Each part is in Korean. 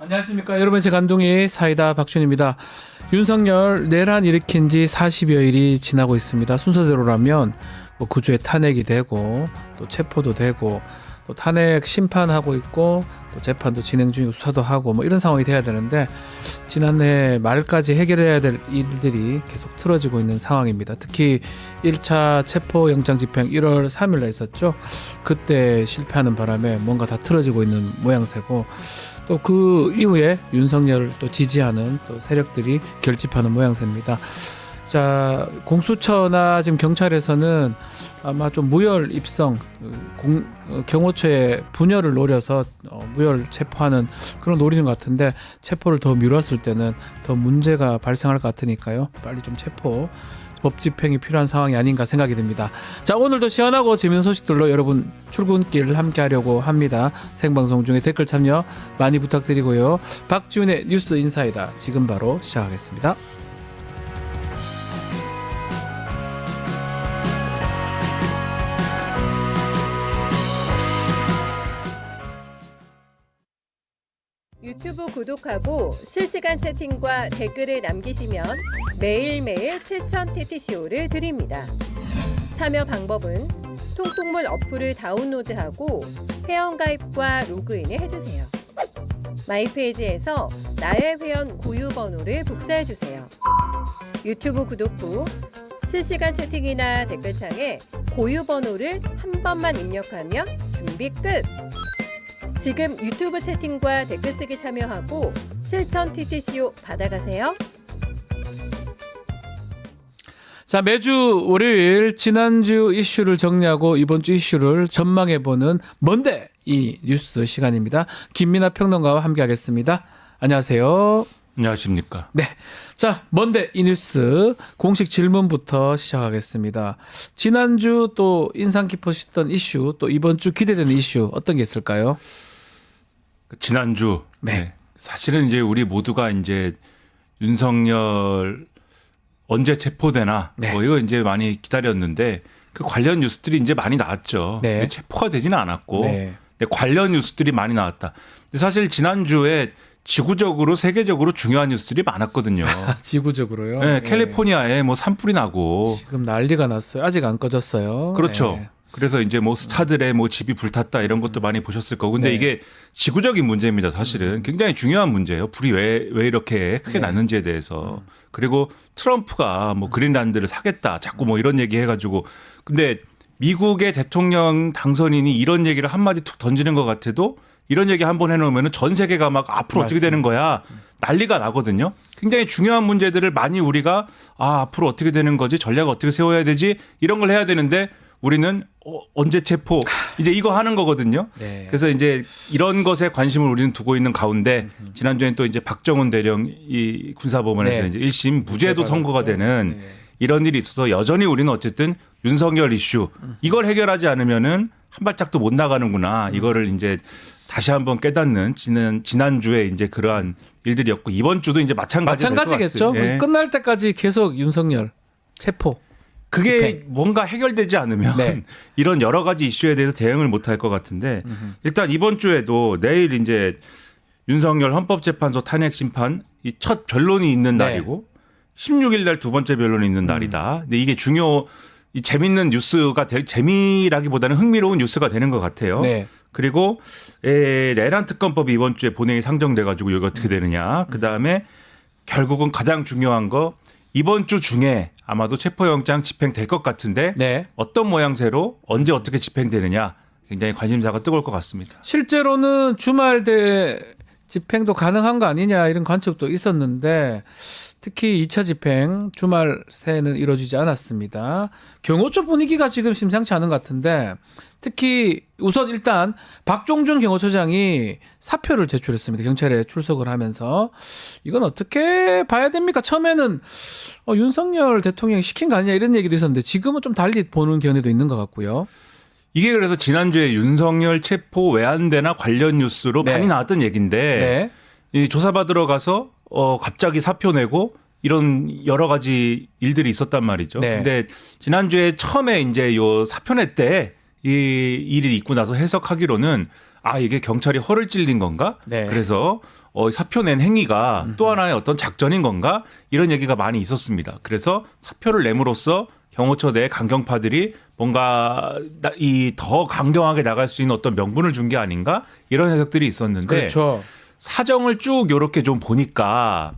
안녕하십니까 여러분, 제 감독이 사이다 박준입니다. 윤석열 내란 일으킨 지 40여일이 지나고 있습니다. 순서대로라면 뭐 구주의 탄핵이 되고 또 체포도 되고 또 탄핵 심판하고 있고 또 재판도 진행 중이고 수사도 하고 뭐 이런 상황이 돼야 되는데 지난해 말까지 해결해야 될 일들이 계속 틀어지고 있는 상황입니다. 특히 1차 체포영장 집행 1월 3일에 있었죠. 그때 실패하는 바람에 뭔가 다 틀어지고 있는 모양새고 또 그 이후에 윤석열을 또 지지하는 또 세력들이 결집하는 모양새입니다. 자, 공수처나 지금 경찰에서는 아마 좀 무혈 입성, 경호처의 분열을 노려서 무혈 체포하는 그런 노리는 것 같은데 체포를 더 미뤘을 때는 더 문제가 발생할 것 같으니까요. 빨리 좀 체포, 법 집행이 필요한 상황이 아닌가 생각이 듭니다. 자, 오늘도 시원하고 재밌는 소식들로 여러분 출근길 함께 하려고 합니다. 생방송 중에 댓글 참여 많이 부탁드리고요. 박지훈의 뉴스 인사이다 지금 바로 시작하겠습니다. 유튜브 구독하고 실시간 채팅과 댓글을 남기시면 매일매일 7,000TTCO를 드립니다. 참여 방법은 통통물 어플을 다운로드하고 회원가입과 로그인을 해주세요. 마이페이지에서 나의 회원 고유 번호를 복사해주세요. 유튜브 구독 후 실시간 채팅이나 댓글창에 고유 번호를 한 번만 입력하면 준비 끝! 지금 유튜브 채팅과 댓글 쓰기 참여하고 7,000TTCO 받아가세요. 자, 매주 월요일 지난주 이슈를 정리하고 이번 주 이슈를 전망해보는 뭔데 이 뉴스 시간입니다. 김민하 평론가와 함께하겠습니다. 안녕하세요. 안녕하십니까. 네, 자, 뭔데 이 뉴스 공식 질문부터 시작하겠습니다. 지난주 또 인상 깊으셨던 이슈, 또 이번 주 기대되는 이슈 어떤 게 있을까요? 지난주 네. 사실은 이제 우리 모두가 이제 윤석열 언제 체포되나 네. 뭐 이거 이제 많이 기다렸는데 그 관련 뉴스들이 이제 많이 나왔죠. 네. 근데 체포가 되지는 않았고 네. 근데 관련 뉴스들이 많이 나왔다. 근데 사실 지난주에 지구적으로 세계적으로 중요한 뉴스들이 많았거든요. 지구적으로요? 네, 캘리포니아에 뭐 산불이 나고 지금 난리가 났어요. 아직 안 꺼졌어요. 그렇죠. 네. 그래서 이제 뭐 스타들의 뭐 집이 불탔다 이런 것도 많이 보셨을 거고. 근데 네. 이게 지구적인 문제입니다. 사실은 굉장히 중요한 문제예요. 불이 왜 이렇게 크게 네. 났는지에 대해서. 그리고 트럼프가 뭐 그린란드를 사겠다 자꾸 뭐 이런 얘기 해가지고. 근데 미국의 대통령 당선인이 이런 얘기를 한마디 툭 던지는 것 같아도 이런 얘기 한번 해놓으면 전 세계가 막 앞으로 어떻게 되는 거야 난리가 나거든요. 굉장히 중요한 문제들을 많이 우리가 앞으로 어떻게 되는 거지, 전략을 어떻게 세워야 되지, 이런 걸 해야 되는데 우리는 언제 체포 이제 이거 하는 거거든요. 네. 그래서 이제 이런 것에 관심을 우리는 두고 있는 가운데 지난주에는 또 이제 박정훈 대령 이 군사법원에서 네. 이제 1심 무죄도 선고가 되는 네. 이런 일이 있어서 여전히 우리는 어쨌든 윤석열 이슈 이걸 해결하지 않으면은 한 발짝도 못 나가는구나. 이거를 이제 다시 한번 깨닫는 지난주에 이제 그러한 일들이었고 이번 주도 이제 마찬가지겠죠. 예. 끝날 때까지 계속 윤석열 체포. 그게 집행. 뭔가 해결되지 않으면 네. 이런 여러 가지 이슈에 대해서 대응을 못 할 것 같은데 일단 이번 주에도 내일 이제 윤석열 헌법재판소 탄핵 심판 이 첫 변론이 있는 네. 날이고 16일 날 두 번째 변론이 있는 날이다. 근데 이게 이 재밌는 뉴스가 재미라기보다는 흥미로운 뉴스가 되는 것 같아요. 네. 그리고 내란 특검법이 이번 주에 본회의 상정돼 가지고 이거 어떻게 되느냐. 그다음에 결국은 가장 중요한 거 이번 주 중에 아마도 체포영장 집행될 것 같은데 네. 어떤 모양새로 언제 어떻게 집행되느냐 굉장히 관심사가 뜨거울 것 같습니다. 실제로는 주말 대 집행도 가능한 거 아니냐 이런 관측도 있었는데 특히 2차 집행 주말 새는 이루어지지 않았습니다. 경호처 분위기가 지금 심상치 않은 것 같은데 특히 우선 일단 박종준 경호처장이 사표를 제출했습니다. 경찰에 출석을 하면서 이건 어떻게 봐야 됩니까? 처음에는 윤석열 대통령이 시킨 거 아니냐 이런 얘기도 있었는데 지금은 좀 달리 보는 견해도 있는 것 같고요. 이게 그래서 지난주에 윤석열 체포 왜 안 되나 관련 뉴스로 네. 많이 나왔던 얘기인데 이 조사받으러 가서 갑자기 사표 내고 이런 여러 가지 일들이 있었단 말이죠. 네. 근데 지난주에 처음에 이제 요 사표 낼 때 이 일이 있고 나서 해석하기로는 아 이게 경찰이 허를 찔린 건가? 네. 그래서 사표 낸 행위가 또 하나의 어떤 작전인 건가? 이런 얘기가 많이 있었습니다. 그래서 사표를 내므로써 경호처 내 강경파들이 뭔가 이 더 강경하게 나갈 수 있는 어떤 명분을 준 게 아닌가? 이런 해석들이 있었는데 그렇죠. 사정을 쭉 요렇게 좀 보니까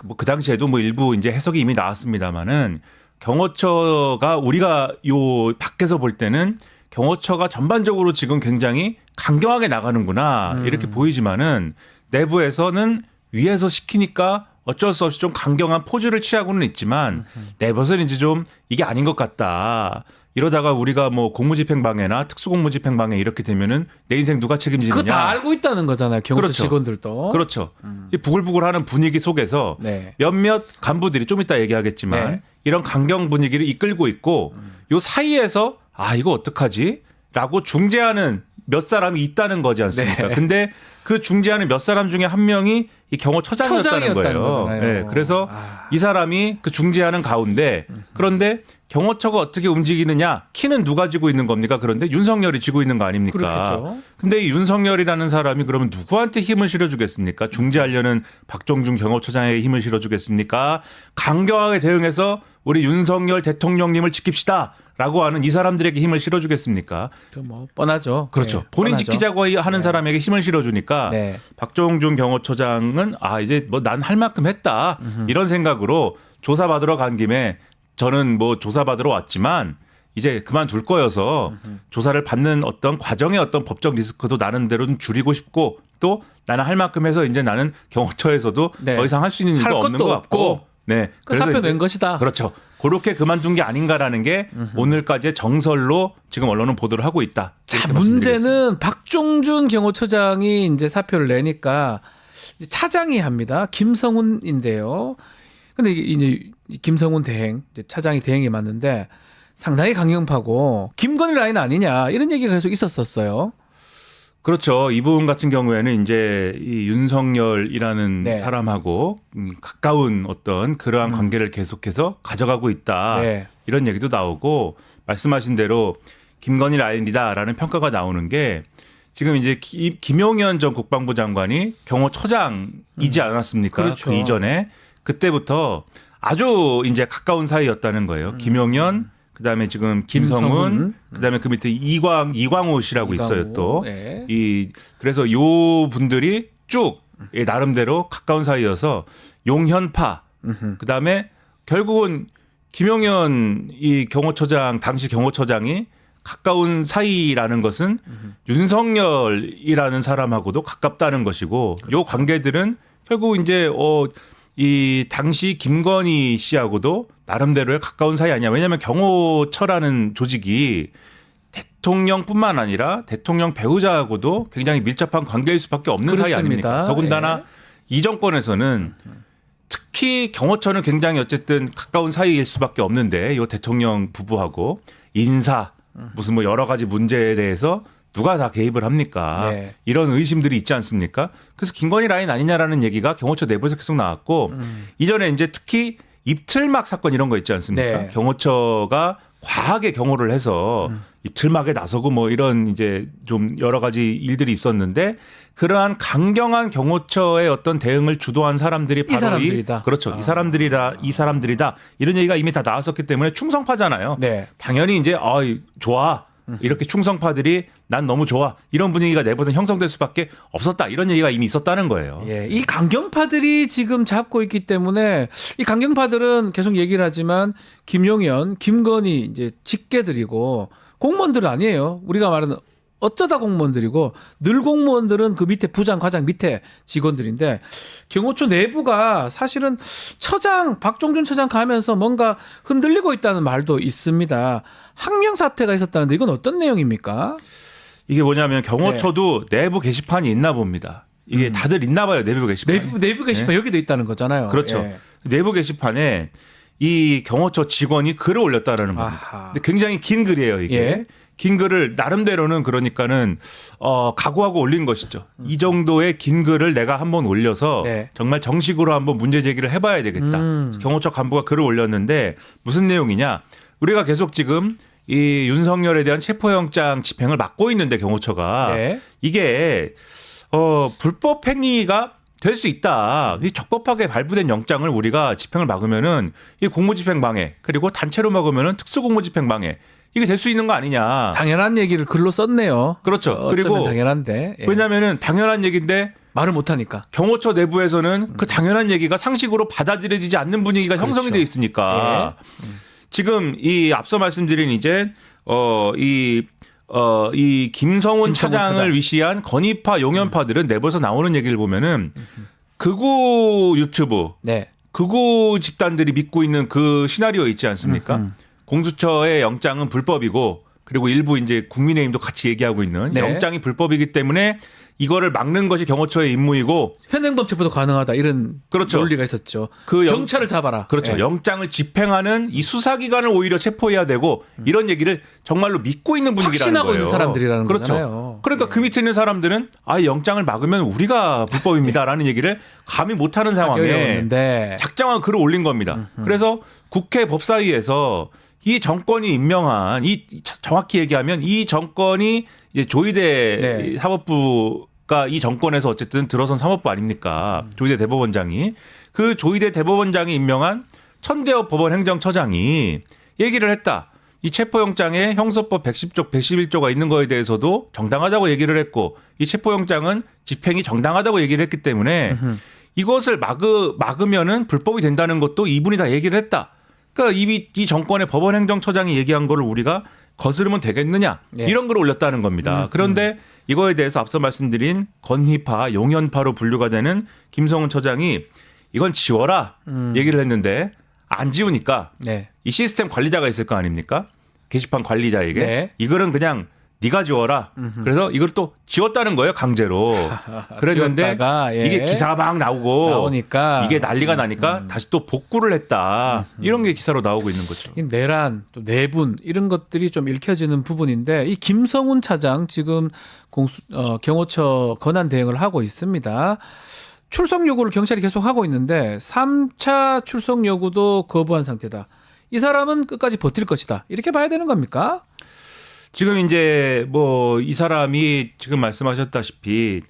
뭐 그 당시에도 뭐 일부 이제 해석이 이미 나왔습니다만은 경호처가 우리가 요 밖에서 볼 때는 경호처가 전반적으로 지금 굉장히 강경하게 나가는구나 이렇게 보이지만은 내부에서는 위에서 시키니까 어쩔 수 없이 좀 강경한 포즈를 취하고는 있지만 내부에서는 이제 좀 이게 아닌 것 같다. 이러다가 우리가 뭐 공무집행방해나 특수공무집행방해 이렇게 되면은 내 인생 누가 책임지느냐. 그거 다 알고 있다는 거잖아요. 경호처 그렇죠. 직원들도. 그렇죠. 이 부글부글하는 분위기 속에서 네. 몇몇 간부들이 좀 이따 얘기하겠지만 네. 이런 강경 분위기를 이끌고 있고 요 사이에서 아 이거 어떡하지? 라고 중재하는 몇 사람이 있다는 거지 않습니까? 네. 근데 그 중재하는 몇 사람 중에 한 명이 이 경호처장이었다는 거예요. 거잖아요. 네, 그래서 이 사람이 그 중재하는 가운데 그런데 경호처가 어떻게 움직이느냐 키는 누가 쥐고 있는 겁니까? 그런데 윤석열이 쥐고 있는 거 아닙니까? 그렇겠죠. 근데 이 윤석열이라는 사람이 그러면 누구한테 힘을 실어주겠습니까? 중재하려는 박종준 경호처장에게 힘을 실어주겠습니까? 강경하게 대응해서 우리 윤석열 대통령님을 지킵시다. 라고 하는 이 사람들에게 힘을 실어주겠습니까? 뭐 뻔하죠. 그렇죠. 네, 본인 뻔하죠. 지키자고 하는 네. 사람에게 힘을 실어주니까 네. 박종준 경호처장은 아 이제 뭐 난 할 만큼 했다 이런 생각으로 조사받으러 간 김에 저는 뭐 조사받으러 왔지만 이제 그만둘 거여서 조사를 받는 어떤 과정의 어떤 법적 리스크도 나름대로 좀 줄이고 싶고 또 나는 할 만큼 해서 이제 나는 경호처에서도 네. 더 이상 할 수 있는 할 일도 없는 것도 것 같고 없고. 네. 그 사표 낸 것이다. 그렇죠. 그렇게 그만둔 게 아닌가라는 게 오늘까지의 정설로 지금 언론은 보도를 하고 있다. 자, 이렇게 말씀드리겠습니다. 문제는 박종준 경호처장이 이제 사표를 내니까 이제 차장이 합니다. 김성훈인데요. 근데 이제 김성훈 대행, 이제 차장이 대행이 맞는데 상당히 강경파고 김건희 라인 아니냐 이런 얘기가 계속 있었었어요. 그렇죠. 이분 같은 경우에는 이제 이 윤석열이라는 네. 사람하고 가까운 어떤 그러한 관계를 계속해서 가져가고 있다. 네. 이런 얘기도 나오고 말씀하신 대로 김건희 라인이다라는 평가가 나오는 게 지금 이제 김용현 전 국방부 장관이 경호처장이지 않았습니까? 그렇죠. 그 이전에 그때부터 아주 이제 가까운 사이였다는 거예요. 김용현 그다음에 지금 김성훈, 그다음에 그 밑에 이광호 씨라고 있어요 또. 네. 그래서 요 분들이 쭉 나름대로 가까운 사이여서 용현파. 그다음에 결국은 김용현 이 경호처장 당시 경호처장이 가까운 사이라는 것은 윤석열이라는 사람하고도 가깝다는 것이고 요 관계들은 결국 이제 이 당시 김건희 씨하고도 나름대로의 가까운 사이 아니야. 왜냐하면 경호처라는 조직이 대통령뿐만 아니라 대통령 배우자하고도 굉장히 밀접한 관계일 수밖에 없는 사이 그렇습니다. 아닙니까? 더군다나 예. 이 정권에서는 특히 경호처는 굉장히 어쨌든 가까운 사이일 수밖에 없는데 이 대통령 부부하고 인사 무슨 뭐 여러 가지 문제에 대해서 누가 다 개입을 합니까? 네. 이런 의심들이 있지 않습니까? 그래서 김건희 라인 아니냐라는 얘기가 경호처 내부에서 계속 나왔고 이전에 이제 특히 입틀막 사건 이런 거 있지 않습니까? 네. 경호처가 과하게 경호를 해서 입틀막에 나서고 뭐 이런 이제 좀 여러 가지 일들이 있었는데 그러한 강경한 경호처의 어떤 대응을 주도한 사람들이 바로 사람들이다. 그렇죠. 이 사람들이다. 이런 얘기가 이미 다 나왔었기 때문에 충성파잖아요. 네. 당연히 이제 좋아. 이렇게 충성파들이 난 너무 좋아. 이런 분위기가 내부에서 형성될 수밖에 없었다. 이런 얘기가 이미 있었다는 거예요. 예, 이 강경파들이 지금 잡고 있기 때문에 이 강경파들은 계속 얘기를 하지만 김용현, 김건희 이제 직계들이고 공무원들은 아니에요. 우리가 말하는 어쩌다 공무원들이고 늘 공무원들은 그 밑에 부장, 과장 밑에 직원들인데 경호처 내부가 사실은 박종준 처장 가면서 뭔가 흔들리고 있다는 말도 있습니다. 항명 사태가 있었다는데 이건 어떤 내용입니까? 이게 뭐냐면 경호처도 내부 게시판이 있나 봅니다. 이게 다들 있나 봐요. 내부 게시판. 내부 게시판 여기도 있다는 거잖아요. 그렇죠. 예. 내부 게시판에 이 경호처 직원이 글을 올렸다라는 겁니다. 아하. 근데 굉장히 긴 글이에요, 이게. 예. 긴 글을 나름대로는 그러니까는 각오하고 올린 것이죠. 이 정도의 긴 글을 내가 한번 올려서 네. 정말 정식으로 한번 문제 제기를 해봐야 되겠다. 경호처 간부가 글을 올렸는데 무슨 내용이냐? 우리가 계속 지금 이 윤석열에 대한 체포영장 집행을 막고 있는데 경호처가 네. 이게 불법 행위가 될 수 있다. 이 적법하게 발부된 영장을 우리가 집행을 막으면은 이 공무집행 방해 그리고 단체로 막으면은 특수공무집행 방해 이게 될 수 있는 거 아니냐. 당연한 얘기를 글로 썼네요. 그렇죠. 어쩌면 그리고 당연한데 예. 왜냐면은 당연한 얘기인데 말을 못하니까. 경호처 내부에서는 그 당연한 얘기가 상식으로 받아들여지지 않는 분위기가 그렇죠. 형성이 돼 있으니까 지금 이 앞서 말씀드린 이제 이 김성훈 차장을 차장. 위시한 건의파 용연파들은 내부에서 나오는 얘기를 보면은 극우 유튜브 네. 극우 집단들이 믿고 있는 그 시나리오 있지 않습니까? 공수처의 영장은 불법이고 그리고 일부 이제 국민의힘도 같이 얘기하고 있는 네. 영장이 불법이기 때문에 이거를 막는 것이 경호처의 임무이고 현행범 체포도 가능하다 이런 그렇죠. 논리가 있었죠. 그 경찰을 잡아라. 그렇죠. 예. 영장을 집행하는 이 수사기관을 오히려 체포해야 되고 이런 얘기를 정말로 믿고 있는 분위기라는 확신하고 거예요. 있는 사람들이라는 그렇죠. 거잖아요. 그러니까 그 밑에 있는 사람들은 아예 영장을 막으면 우리가 불법입니다라는 얘기를 감히 못하는 상황에 어려웠는데 작정한 글을 올린 겁니다. 그래서 국회 법사위에서 이 정권이 임명한 정확히 얘기하면 이 정권이 이제 조희대 네. 사법부가 이 정권에서 어쨌든 들어선 사법부 아닙니까? 조희대 대법원장이 그 조희대 대법원장이 임명한 천대엽 법원 행정처장이 얘기를 했다. 이 체포영장에 형사법 110조, 111조가 있는 거에 대해서도 정당하다고 얘기를 했고 이 체포영장은 집행이 정당하다고 얘기를 했기 때문에 이것을 막으면은 불법이 된다는 것도 이분이 다 얘기를 했다. 그러니까 이 정권의 법원 행정처장이 얘기한 거를 우리가 거스르면 되겠느냐 네. 이런 글을 올렸다는 겁니다. 그런데 이거에 대해서 앞서 말씀드린 건희파, 용연파로 분류가 되는 김성훈 처장이 이건 지워라 얘기를 했는데 안 지우니까 네. 이 시스템 관리자가 있을 거 아닙니까? 게시판 관리자에게 네. 이거는 그냥 네가 지워라. 그래서 이걸 또 지웠다는 거예요 강제로. 그랬는데 지웠다가, 예. 이게 기사 막 나오니까 이게 난리가 나니까 다시 또 복구를 했다. 이런 게 기사로 나오고 있는 거죠. 이 내란, 또 내분 이런 것들이 좀 읽혀지는 부분인데 이 김성훈 차장 지금 경호처 권한 대행을 하고 있습니다. 출석 요구를 경찰이 계속 하고 있는데 3차 출석 요구도 거부한 상태다. 이 사람은 끝까지 버틸 것이다. 이렇게 봐야 되는 겁니까? 지금 이제 뭐 이 사람이 지금 말씀하셨다시피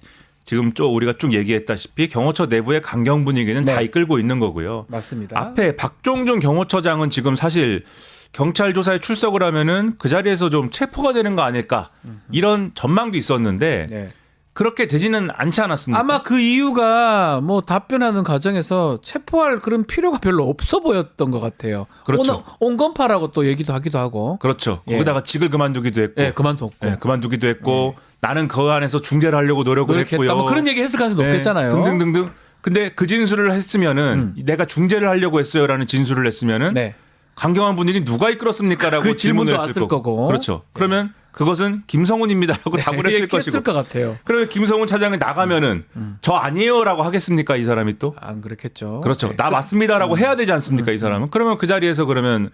지금 좀 우리가 쭉 얘기했다시피 경호처 내부의 강경 분위기는 네. 다 이끌고 있는 거고요. 맞습니다. 앞에 박종준 경호처장은 지금 사실 경찰 조사에 출석을 하면은 그 자리에서 좀 체포가 되는 거 아닐까 이런 전망도 있었는데 네. 그렇게 되지는 않지 않았습니까? 아마 그 이유가 뭐 답변하는 과정에서 체포할 그런 필요가 별로 없어 보였던 것 같아요. 그렇죠. 온건파라고 또 얘기도 하기도 하고. 그렇죠. 예. 거기다가 직을 그만두기도 했고, 예, 그만뒀고. 그만두기도 했고, 나는 그 안에서 중재를 하려고 노력을 노력했다. 했고요. 뭐 그런 얘기 했을 가능성이 높겠잖아요. 등등등등. 근데 그 진술을 했으면은 내가 중재를 하려고 했어요라는 진술을 했으면은 네. 강경한 분위기 누가 이끌었습니까라고 그 질문도 질문을 했을 왔을 거고. 그렇죠. 그러면 그것은 김성훈입니다라고 답을 했을 것이고. 했을 것 같아요. 그러면 김성훈 차장이 나가면은 저 아니에요라고 하겠습니까 이 사람이 또? 안 그렇겠죠. 그렇죠. 네. 나 맞습니다라고 해야 되지 않습니까 이 사람은? 그러면 그 자리에서 그러면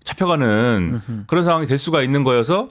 잡혀가는 그런 상황이 될 수가 있는 거여서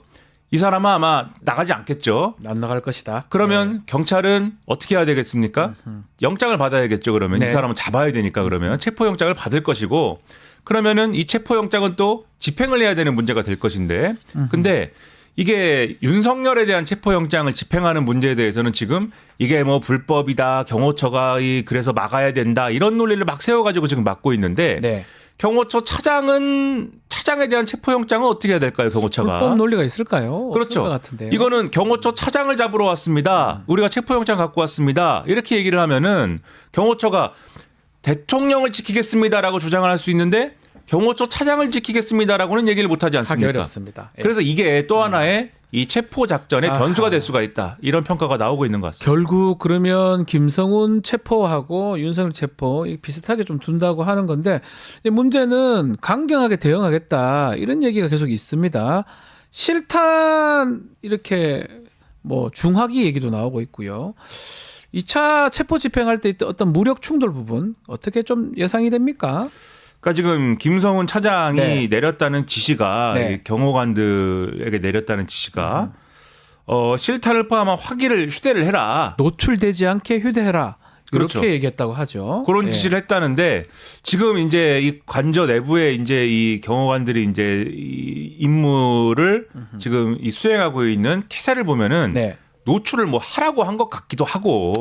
이 사람은 아마 나가지 않겠죠. 안 나갈 것이다. 그러면 경찰은 어떻게 해야 되겠습니까? 영장을 받아야겠죠. 그러면 네. 이 사람은 잡아야 되니까 그러면 체포영장을 받을 것이고 그러면은 이 체포영장은 또 집행을 해야 되는 문제가 될 것인데 근데 이게 윤석열에 대한 체포영장을 집행하는 문제에 대해서는 지금 이게 뭐 불법이다 경호처가 그래서 막아야 된다 이런 논리를 막 세워가지고 지금 막고 있는데 네. 경호처 차장에 대한 체포영장은 어떻게 해야 될까요 경호처가? 불법 논리가 있을까요? 그렇죠. 없을 것 같은데요. 이거는 경호처 차장을 잡으러 왔습니다. 우리가 체포영장 갖고 왔습니다. 이렇게 얘기를 하면은 경호처가 대통령을 지키겠습니다라고 주장을 할 수 있는데 경호처 차장을 지키겠습니다라고는 얘기를 못하지 하기 않습니까? 어렵습니다. 예. 그래서 이게 또 하나의 이 체포 작전의 아하. 변수가 될 수가 있다. 이런 평가가 나오고 있는 것 같습니다. 결국 그러면 김성훈 체포하고 윤석열 체포 비슷하게 좀 둔다고 하는 건데 문제는 강경하게 대응하겠다 이런 얘기가 계속 있습니다. 실탄 이렇게 뭐 중화기 얘기도 나오고 있고요. 2차 체포 집행할 때 어떤 무력 충돌 부분 어떻게 좀 예상이 됩니까? 그러니까 지금 김성훈 차장이 네. 내렸다는 지시가 네. 이 경호관들에게 내렸다는 지시가 실탄을 포함한 화기를 휴대를 해라. 노출되지 않게 휴대해라. 이렇게 그렇죠. 얘기했다고 하죠. 그런 예. 지시를 했다는데 지금 이제 이 관저 내부에 이제 이 경호관들이 이제 이 임무를 지금 이 수행하고 있는 태세를 보면은 네. 노출을 뭐 하라고 한 것 같기도 하고.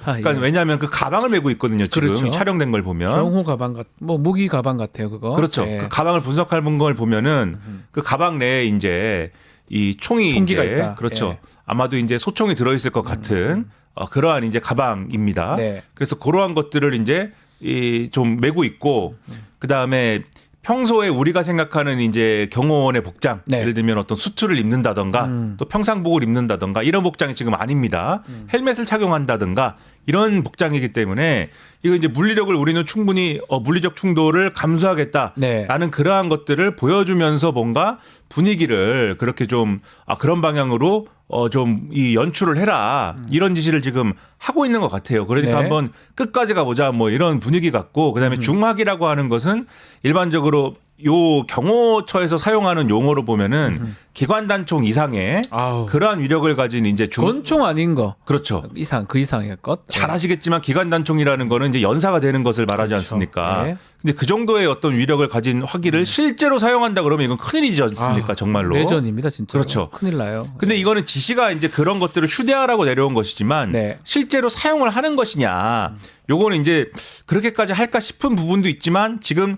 그러니까 예. 왜냐하면 그 가방을 메고 있거든요. 지금 그렇죠. 이 촬영된 걸 보면. 경호 가방 같, 뭐 무기 가방 같아요, 그거. 그렇죠. 예. 그 가방을 분석할 걸 보면은 그 가방 내에 이제 이 총이 총기가 이제 있다. 그렇죠. 예. 아마도 이제 소총이 들어있을 것 같은 그러한 이제 가방입니다. 네. 그래서 그러한 것들을 이제 이 좀 메고 있고 그 다음에 평소에 우리가 생각하는 이제 경호원의 복장, 네. 예를 들면 어떤 수트를 입는다던가 또 평상복을 입는다던가 이런 복장이 지금 아닙니다. 헬멧을 착용한다던가 이런 복장이기 때문에 이거 이제 물리력을 우리는 충분히 물리적 충돌을 감수하겠다라는 네. 그러한 것들을 보여주면서 뭔가 분위기를 그렇게 좀 그런 방향으로 좀 이 연출을 해라 이런 지시를 지금 하고 있는 것 같아요. 그러니까 네. 한번 끝까지 가보자 뭐 이런 분위기 같고 그다음에 중학이라고 하는 것은 일반적으로 요 경호처에서 사용하는 용어로 보면은 기관단총 이상의 아우. 그러한 위력을 가진 이제 권총 아닌 거. 그렇죠. 이상 그 이상의 것. 잘 아시겠지만 기관단총이라는 거는 이제 연사가 되는 것을 말하지 그렇죠. 않습니까? 네. 근데 그 정도의 어떤 위력을 가진 화기를 실제로 사용한다 그러면 이건 큰일이지 않습니까? 정말로. 내전입니다, 진짜. 그렇죠. 큰일 나요. 근데 이거는 지시가 이제 그런 것들을 휴대하라고 내려온 것이지만 네. 실제로 사용을 하는 것이냐. 요거는 이제 그렇게까지 할까 싶은 부분도 있지만 지금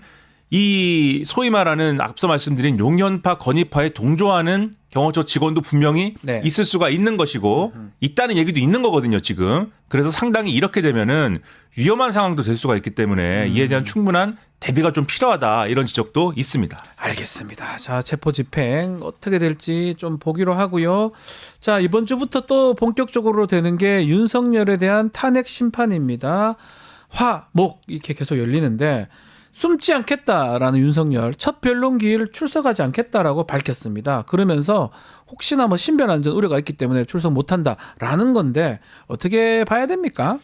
이 소위 말하는 앞서 말씀드린 용연파, 건의파에 동조하는 경호처 직원도 분명히 네. 있을 수가 있는 것이고 있다는 얘기도 있는 거거든요, 지금. 그래서 상당히 이렇게 되면은 위험한 상황도 될 수가 있기 때문에 이에 대한 충분한 대비가 좀 필요하다 이런 지적도 있습니다. 알겠습니다. 자, 체포 집행 어떻게 될지 좀 보기로 하고요. 자, 이번 주부터 또 본격적으로 되는 게 윤석열에 대한 탄핵 심판입니다. 화, 목 이렇게 계속 열리는데 숨지 않겠다라는 윤석열 첫 변론기일 출석하지 않겠다라고 밝혔습니다. 그러면서 혹시나 뭐 신변 안전 우려가 있기 때문에 출석 못한다라는 건데 어떻게 봐야 됩니까?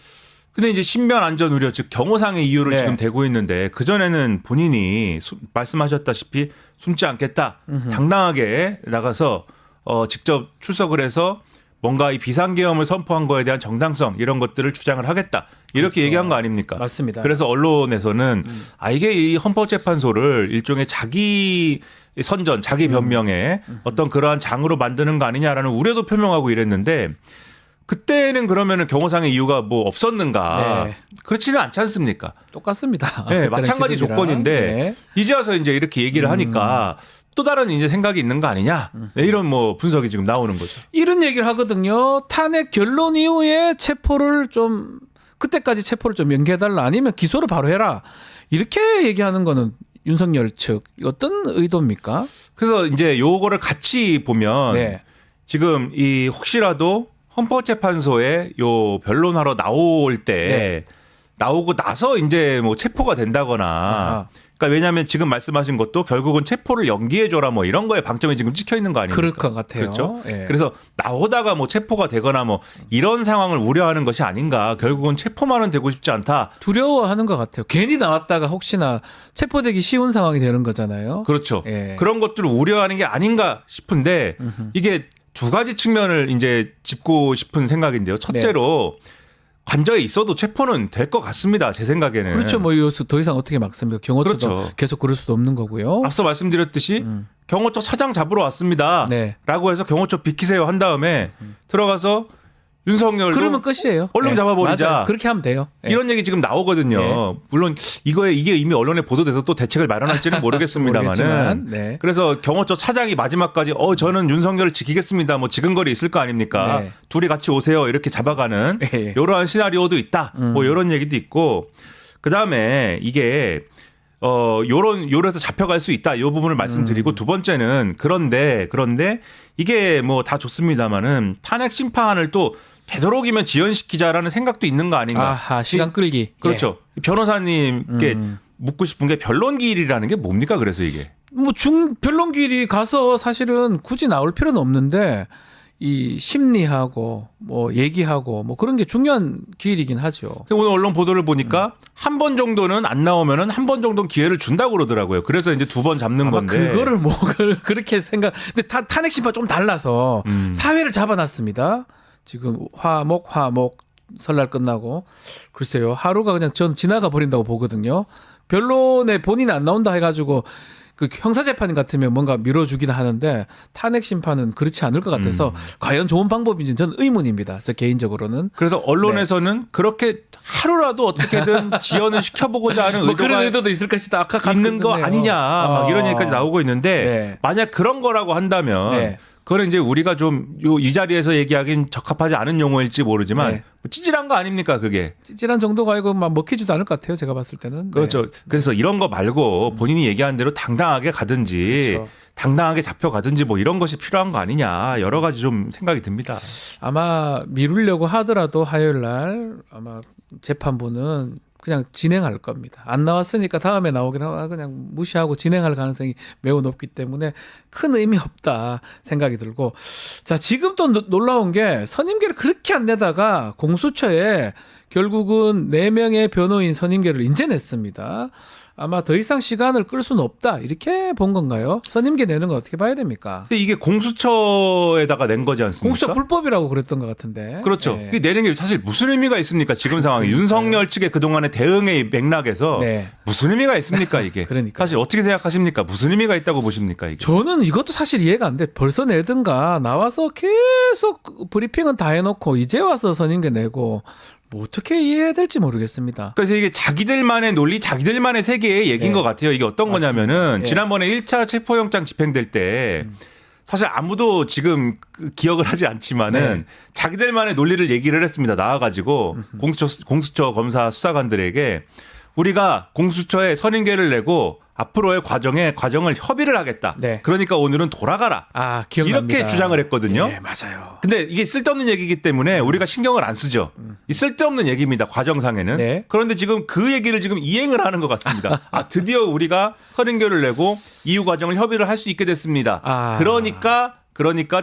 근데 이제 신변 안전 우려 즉 경호상의 이유를 네. 지금 대고 있는데 그 전에는 본인이 말씀하셨다시피 숨지 않겠다 당당하게 나가서 직접 출석을 해서 뭔가 이 비상계엄을 선포한 거에 대한 정당성 이런 것들을 주장을 하겠다 이렇게 그렇죠. 얘기한 거 아닙니까? 맞습니다. 그래서 언론에서는 이게 이 헌법재판소를 일종의 자기 선전, 자기 변명에 어떤 그러한 장으로 만드는 거 아니냐라는 우려도 표명하고 이랬는데 그때는 그러면은 경호상의 이유가 뭐 없었는가? 네. 그렇지는 않지 않습니까? 똑같습니다. 네, 그때랑 마찬가지 지금이랑. 조건인데 네. 이제 와서 이제 이렇게 얘기를 하니까 또 다른 이제 생각이 있는 거 아니냐? 네, 이런 뭐 분석이 지금 나오는 거죠. 이런 얘기를 하거든요. 탄핵 결론 이후에 체포를 좀 그때까지 체포를 좀 연기해달라 아니면 기소를 바로 해라 이렇게 얘기하는 거는 윤석열 측 어떤 의도입니까? 그래서 이제 요거를 같이 보면 네. 지금 이 혹시라도 헌법재판소에 요 변론하러 나올 때 나오고 나서 이제 뭐 체포가 된다거나 아하. 그러니까 왜냐하면 지금 말씀하신 것도 결국은 체포를 연기해줘라 뭐 이런 거에 방점이 지금 찍혀 있는 거 아닙니까? 그럴 것 같아요. 그렇죠. 예. 그래서 나오다가 뭐 체포가 되거나 뭐 이런 상황을 우려하는 것이 아닌가. 결국은 체포만은 되고 싶지 않다. 두려워하는 것 같아요. 괜히 나왔다가 혹시나 체포되기 쉬운 상황이 되는 거잖아요. 그렇죠. 예. 그런 것들을 우려하는 게 아닌가 싶은데 이게 두 가지 측면을 이제 짚고 싶은 생각인데요. 첫째로 관저에 있어도 체포는 될 것 같습니다. 제 생각에는. 그렇죠. 뭐 이것도 더 이상 어떻게 막습니까? 경호처도 그렇죠. 계속 그럴 수도 없는 거고요. 앞서 말씀드렸듯이 경호처 차장 잡으러 왔습니다. 네. 라고 해서 경호처 비키세요 한 다음에 들어가서 윤석열도 그러면 끝이에요. 얼른 잡아버리자. 맞아요. 그렇게 하면 돼요. 예. 이런 얘기 지금 나오거든요. 네. 물론 이게 이미 언론에 보도돼서 또 대책을 마련할지는 모르겠습니다만은. 모르겠지만, 네. 그래서 경호처 차장이 마지막까지 저는 윤석열을 지키겠습니다. 뭐 지근거리 있을 거 아닙니까? 네. 둘이 같이 오세요. 이렇게 잡아가는 예. 이러한 시나리오도 있다. 뭐 이런 얘기도 있고 그다음에 이게 요래서 잡혀갈 수 있다. 이 부분을 말씀드리고 두 번째는 그런데 이게 뭐 다 좋습니다만은 탄핵 심판을 또 되도록이면 지연시키자라는 생각도 있는 거 아닌가. 아하, 시간 끌기. 그렇죠. 변호사님께 묻고 싶은 게 변론기일이라는 게 뭡니까? 그래서 이게. 뭐 변론기일이 가서 사실은 굳이 나올 필요는 없는데 이 심리하고 뭐 얘기하고 뭐 그런 게 중요한 기일이긴 하죠. 오늘 언론 보도를 보니까 한 번 정도는 안 나오면은 한 번 정도는 기회를 준다고 그러더라고요. 그래서 이제 두 번 잡는 아마 건데. 그거를 뭐 그렇게 생각. 근데 탄핵 심판 좀 달라서 사회를 잡아놨습니다. 지금 화목 설날 끝나고 글쎄요 하루가 그냥 전 지나가 버린다고 보거든요. 변론에 본인이 안 나온다 해가지고 그 형사재판 같으면 뭔가 밀어주긴 하는데 탄핵 심판은 그렇지 않을 것 같아서 과연 좋은 방법인지는 저는 의문입니다. 저 개인적으로는. 그래서 언론에서는 그렇게 하루라도 어떻게든 지연을 시켜보고자 하는 뭐 그런 의도가 의도도 있을 것이다. 아까 있는 거 아니냐 막 이런 얘기까지 나오고 있는데 네. 만약 그런 거라고 한다면 네. 그거는 이제 우리가 좀 이 자리에서 얘기하기는 적합하지 않은 용어일지 모르지만 네. 뭐 찌질한 거 아닙니까 그게. 찌질한 정도가 아니고 막 먹히지도 않을 것 같아요. 제가 봤을 때는. 그렇죠. 네. 그래서 이런 거 말고 본인이 얘기한 대로 당당하게 가든지 그렇죠. 당당하게 잡혀가든지 뭐 이런 것이 필요한 거 아니냐 여러 가지 좀 생각이 듭니다. 아마 미루려고 하더라도 화요일 날 아마 재판부는 그냥 진행할 겁니다. 안 나왔으니까 다음에 나오긴 하고 그냥 무시하고 진행할 가능성이 매우 높기 때문에 큰 의미 없다 생각이 들고 자 지금 또 놀라운 게 선임계를 그렇게 안 내다가 공수처에 결국은 4명의 변호인 선임계를 인제 냈습니다. 아마 더 이상 시간을 끌 수는 없다 이렇게 본 건가요? 선임계 내는 건 어떻게 봐야 됩니까? 근데 이게 공수처에다가 낸 거지 않습니까? 공수처 불법이라고 그랬던 것 같은데. 그렇죠. 네. 그게 내는 게 사실 무슨 의미가 있습니까? 지금 상황에 윤석열 측의 그동안의 대응의 맥락에서 네. 무슨 의미가 있습니까 이게? 그러니까요. 사실 어떻게 생각하십니까? 무슨 의미가 있다고 보십니까 이게? 저는 이것도 사실 이해가 안 돼. 벌써 내든가 나와서 계속 브리핑은 다 해놓고 이제 와서 선임계 내고 뭐 어떻게 이해해야 될지 모르겠습니다. 그래서 이게 자기들만의 논리, 자기들만의 세계의 얘기인 네. 것 같아요. 이게 어떤 맞습니다. 거냐면은 예. 지난번에 1차 체포영장 집행될 때 사실 아무도 지금 기억을 하지 않지만은 네. 자기들만의 논리를 얘기를 했습니다. 나와가지고 공수처 검사 수사관들에게 우리가 공수처에 선임계를 내고 앞으로의 과정을 협의를 하겠다. 네. 그러니까 오늘은 돌아가라. 아 기억납니다. 이렇게 주장을 했거든요. 예, 맞아요. 근데 이게 쓸데없는 얘기이기 때문에 우리가 신경을 안 쓰죠. 이 쓸데없는 얘기입니다. 과정상에는. 네. 그런데 지금 그 얘기를 지금 이행을 하는 것 같습니다. 아 드디어 우리가 선임계를 내고 이후 과정을 협의를 할 수 있게 됐습니다. 아. 그러니까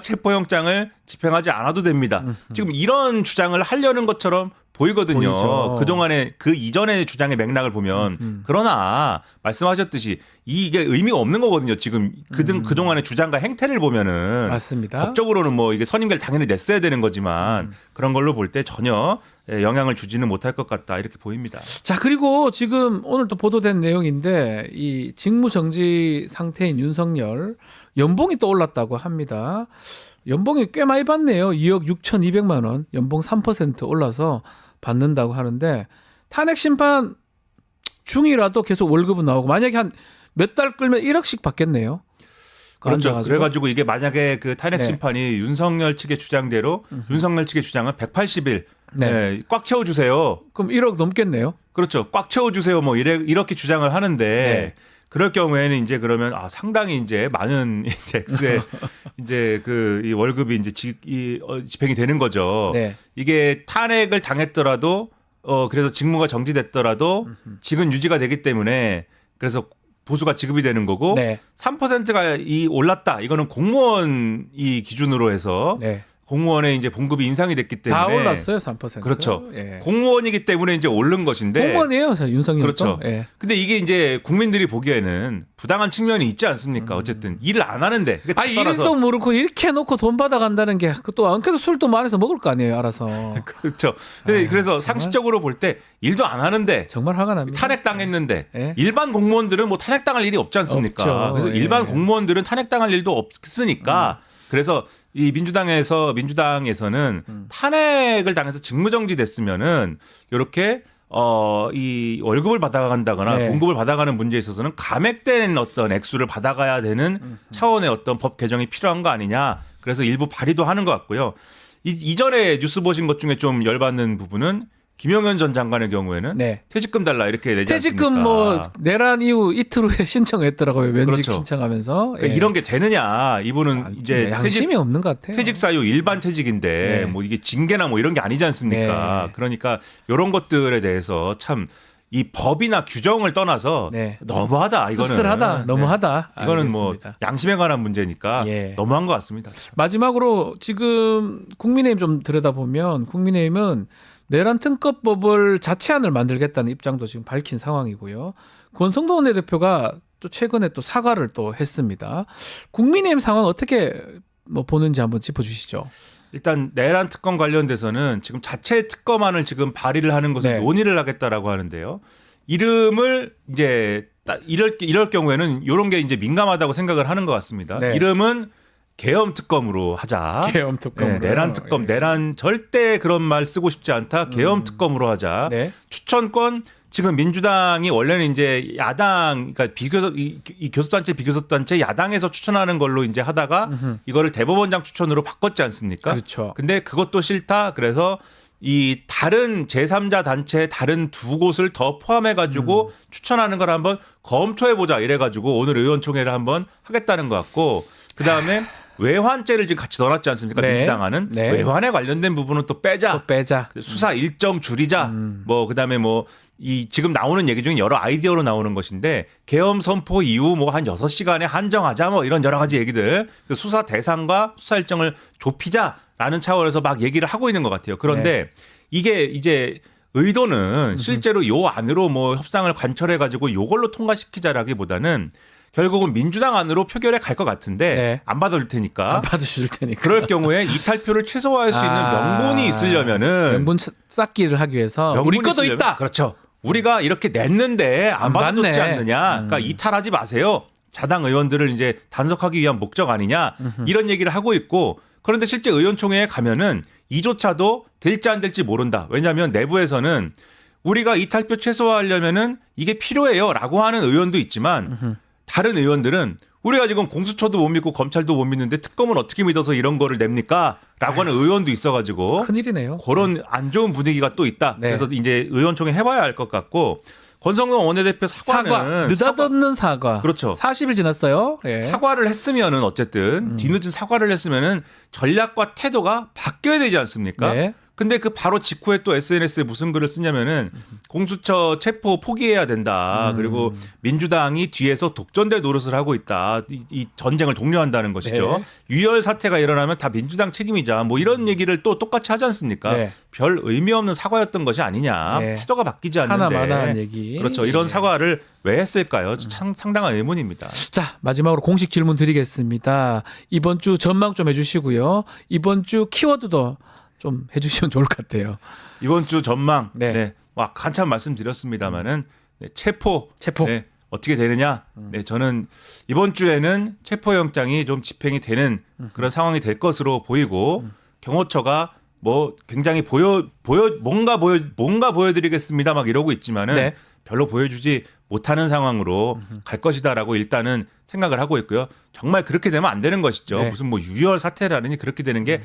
체포영장을 집행하지 않아도 됩니다. 지금 이런 주장을 하려는 것처럼 보이거든요. 보이죠. 그동안의 그 이전의 주장의 맥락을 보면 그러나 말씀하셨듯이 이게 의미가 없는 거거든요. 지금 그동안의 주장과 행태를 보면은 맞습니다. 법적으로는 뭐 이게 선임계를 당연히 냈어야 되는 거지만 그런 걸로 볼 때 전혀 영향을 주지는 못할 것 같다 이렇게 보입니다. 자 그리고 지금 오늘 또 보도된 내용인데 이 직무정지 상태인 윤석열 연봉이 또 올랐다고 합니다. 연봉이 꽤 많이 받네요. 2억 6,200만 원 연봉 3% 올라서 받는다고 하는데 탄핵 심판 중이라도 계속 월급은 나오고 만약에 한 몇 달 끌면 1억씩 받겠네요. 그렇죠. 앉아가지고. 그래가지고 이게 만약에 그 탄핵 네. 심판이 윤석열 측의 주장대로 윤석열 측의 주장은 180일 네. 꽉 채워주세요. 그럼 1억 넘겠네요. 그렇죠. 꽉 채워주세요. 뭐 이렇게 주장을 하는데 네. 그럴 경우에는 이제 그러면 상당히 이제 많은 이제 액수의 이제 그 이 월급이 이제 집행이 되는 거죠. 네. 이게 탄핵을 당했더라도 그래서 직무가 정지됐더라도 직은 유지가 되기 때문에 그래서 보수가 지급이 되는 거고 네. 3%가 올랐다. 이거는 공무원 이 기준으로 해서 네. 공무원의 이제 봉급이 인상이 됐기 때문에 다 올랐어요. 3%. 그렇죠. 예. 공무원이기 때문에 이제 오른 것인데 공무원이에요. 윤석열도. 그렇죠. 예. 근데 이게 이제 국민들이 보기에는 부당한 측면이 있지 않습니까? 어쨌든 일을 안 하는데. 그게 다 떠나서. 일도 모르고 이렇게 해놓고 돈 받아간다는 게 또 안 그래도 술도 많이서 먹을 거 아니에요. 알아서. 그렇죠. 근데 아유, 그래서 정말. 상식적으로 볼 때 일도 안 하는데 정말 화가 납니다. 탄핵당했는데 예. 일반 공무원들은 뭐 탄핵당할 일이 없지 않습니까? 없죠. 그래서 예. 일반 공무원들은 탄핵당할 일도 없으니까 그래서 이 민주당에서는 탄핵을 당해서 직무정지 됐으면은 이렇게 이 월급을 받아간다거나 네. 봉급을 받아가는 문제에 있어서는 감액된 어떤 액수를 받아가야 되는 차원의 어떤 법 개정이 필요한 거 아니냐. 그래서 일부 발의도 하는 것 같고요. 이전에 뉴스 보신 것 중에 좀 열받는 부분은 김용현 전 장관의 경우에는 네. 퇴직금 달라 이렇게 내지 퇴직금 않습니까? 뭐 내란 이후 이틀 후에 신청했더라고요. 면직 그렇죠. 신청하면서. 그러니까 예. 이런 게 되느냐. 이분은 이제 양심이 없는 것 같아요. 퇴직 사유 일반 퇴직인데 네. 뭐 이게 징계나 뭐 이런 게 아니지 않습니까? 네. 그러니까 이런 것들에 대해서 참 이 법이나 규정을 떠나서 네. 너무하다. 이거는 씁쓸하다. 네. 너무하다. 이거는 뭐 알겠습니다. 양심에 관한 문제니까 예. 너무한 것 같습니다. 마지막으로 지금 국민의힘 좀 들여다보면 국민의힘은 내란 특검법을 자체안을 만들겠다는 입장도 지금 밝힌 상황이고요. 권성동 원내대표가 또 최근에 또 사과를 또 했습니다. 국민의힘 상황 어떻게 뭐 보는지 한번 짚어주시죠. 일단 내란 특검 관련돼서는 지금 자체 특검안을 지금 발의를 하는 것을 네. 논의를 하겠다라고 하는데요. 이름을 이제 이럴 경우에는 이런 게 이제 민감하다고 생각을 하는 것 같습니다. 네. 이름은 계엄 특검으로 하자. 계엄 특검으로. 내란 특검, 예. 내란 절대 그런 말 쓰고 싶지 않다. 계엄 특검으로 하자. 네. 추천권 지금 민주당이 원래는 이제 야당, 그러니까 이 교섭단체, 비교섭단체 야당에서 추천하는 걸로 이제 하다가 이거를 대법원장 추천으로 바꿨지 않습니까? 그렇죠. 근데 그것도 싫다. 그래서 이 다른 제3자 단체 다른 두 곳을 더 포함해가지고 추천하는 걸 한번 검토해보자 이래가지고 오늘 의원총회를 한번 하겠다는 것 같고 그다음에 외환죄를 지금 같이 넣어놨지 않습니까? 네. 민주당안은 네. 외환에 관련된 부분은 또 빼자. 또 빼자. 수사 일정 줄이자. 뭐 그다음에 뭐 이 지금 나오는 얘기 중에 여러 아이디어로 나오는 것인데 계엄 선포 이후 뭐 한 6시간에 한정하자 뭐 이런 여러 가지 얘기들. 수사 대상과 수사 일정을 좁히자라는 차원에서 막 얘기를 하고 있는 것 같아요. 그런데 이게 이제 의도는 실제로 요 안으로 뭐 협상을 관철해 가지고 요걸로 통과시키자라기보다는 결국은 민주당 안으로 표결에 갈 것 같은데 네. 안 받을 테니까 안 받으실 테니까. 그럴 경우에 이탈표를 최소화할 수 있는 명분이 있으려면은 명분 쌓기를 하기 위해서 우리 것도 있으려면, 있다. 그렇죠. 우리가 이렇게 냈는데 안 안 받아줬지 받네. 않느냐. 그러니까 이탈하지 마세요. 자당 의원들을 이제 단속하기 위한 목적 아니냐. 이런 얘기를 하고 있고 그런데 실제 의원총회에 가면은 이조차도 될지 안 될지 모른다. 왜냐하면 내부에서는 우리가 이탈표 최소화하려면은 이게 필요해요라고 하는 의원도 있지만 다른 의원들은 우리가 지금 공수처도 못 믿고 검찰도 못 믿는데 특검은 어떻게 믿어서 이런 거를 냅니까? 라고 하는 의원도 있어가지고 큰일이네요. 그런 안 좋은 분위기가 또 있다. 네. 그래서 이제 의원총회 해봐야 할 것 같고 권성동 원내대표 사과는 느닷없는 사과. 그렇죠. 40일 지났어요. 예. 사과를 했으면은 어쨌든 뒤늦은 사과를 했으면은 전략과 태도가 바뀌어야 되지 않습니까? 네. 근데 그 바로 직후에 또 SNS에 무슨 글을 쓰냐면은 공수처 체포 포기해야 된다. 그리고 민주당이 뒤에서 독전대 노릇을 하고 있다. 이 전쟁을 독려한다는 것이죠. 네. 유혈 사태가 일어나면 다 민주당 책임이자 뭐 이런 얘기를 또 똑같이 하지 않습니까? 네. 별 의미 없는 사과였던 것이 아니냐. 네. 태도가 바뀌지 않는데. 하나마나한 얘기. 그렇죠. 이런 예. 사과를 왜 했을까요? 상당한 의문입니다. 자, 마지막으로 공식 질문 드리겠습니다. 이번 주 전망 좀 해주시고요. 이번 주 키워드도 좀 해주시면 좋을 것 같아요. 이번 주 전망. 네. 네. 한참 말씀드렸습니다마는 네, 체포. 체포. 네, 어떻게 되느냐? 네, 저는 이번 주에는 체포영장이 좀 집행이 되는 그런 상황이 될 것으로 보이고 경호처가 뭐 굉장히 뭔가 보여드리겠습니다 막 이러고 있지만은 네. 별로 보여주지 못하는 상황으로 갈 것이다라고 일단은 생각을 하고 있고요. 정말 그렇게 되면 안 되는 것이죠. 네. 무슨 뭐 유혈 사태라느니 그렇게 되는 게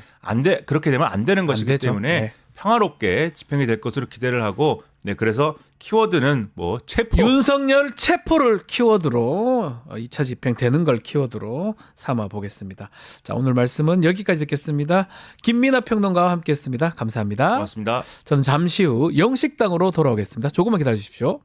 그렇게 되면 안 되는 것이기 되죠. 때문에 네. 평화롭게 집행이 될 것으로 기대를 하고 네, 그래서 키워드는 뭐 체포. 윤석열 체포를 키워드로 2차 집행되는 걸 키워드로 삼아 보겠습니다. 자, 오늘 말씀은 여기까지 듣겠습니다. 김민하 평론가와 함께했습니다. 감사합니다. 고맙습니다. 저는 잠시 후 영식당으로 돌아오겠습니다. 조금만 기다려 주십시오.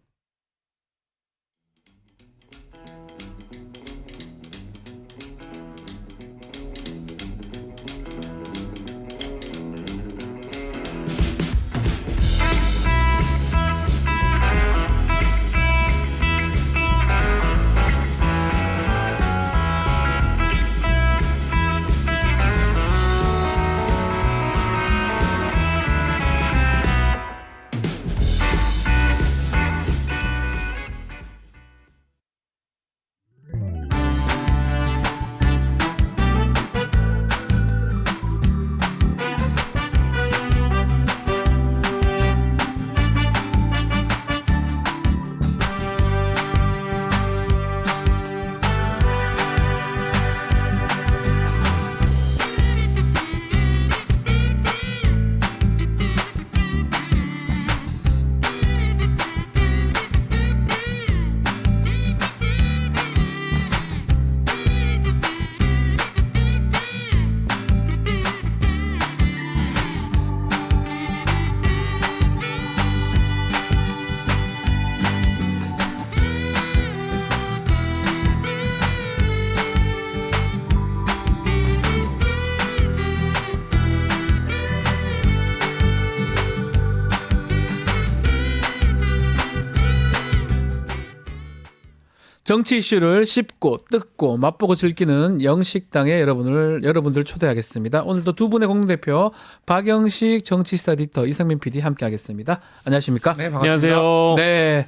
정치 이슈를 씹고 뜯고 맛보고 즐기는 영식당에 여러분들 초대하겠습니다. 오늘도 두 분의 공동대표 박영식 정치스타 에디터 이상민 PD 함께하겠습니다. 안녕하십니까? 네, 반갑습니다. 안녕하세요. 네.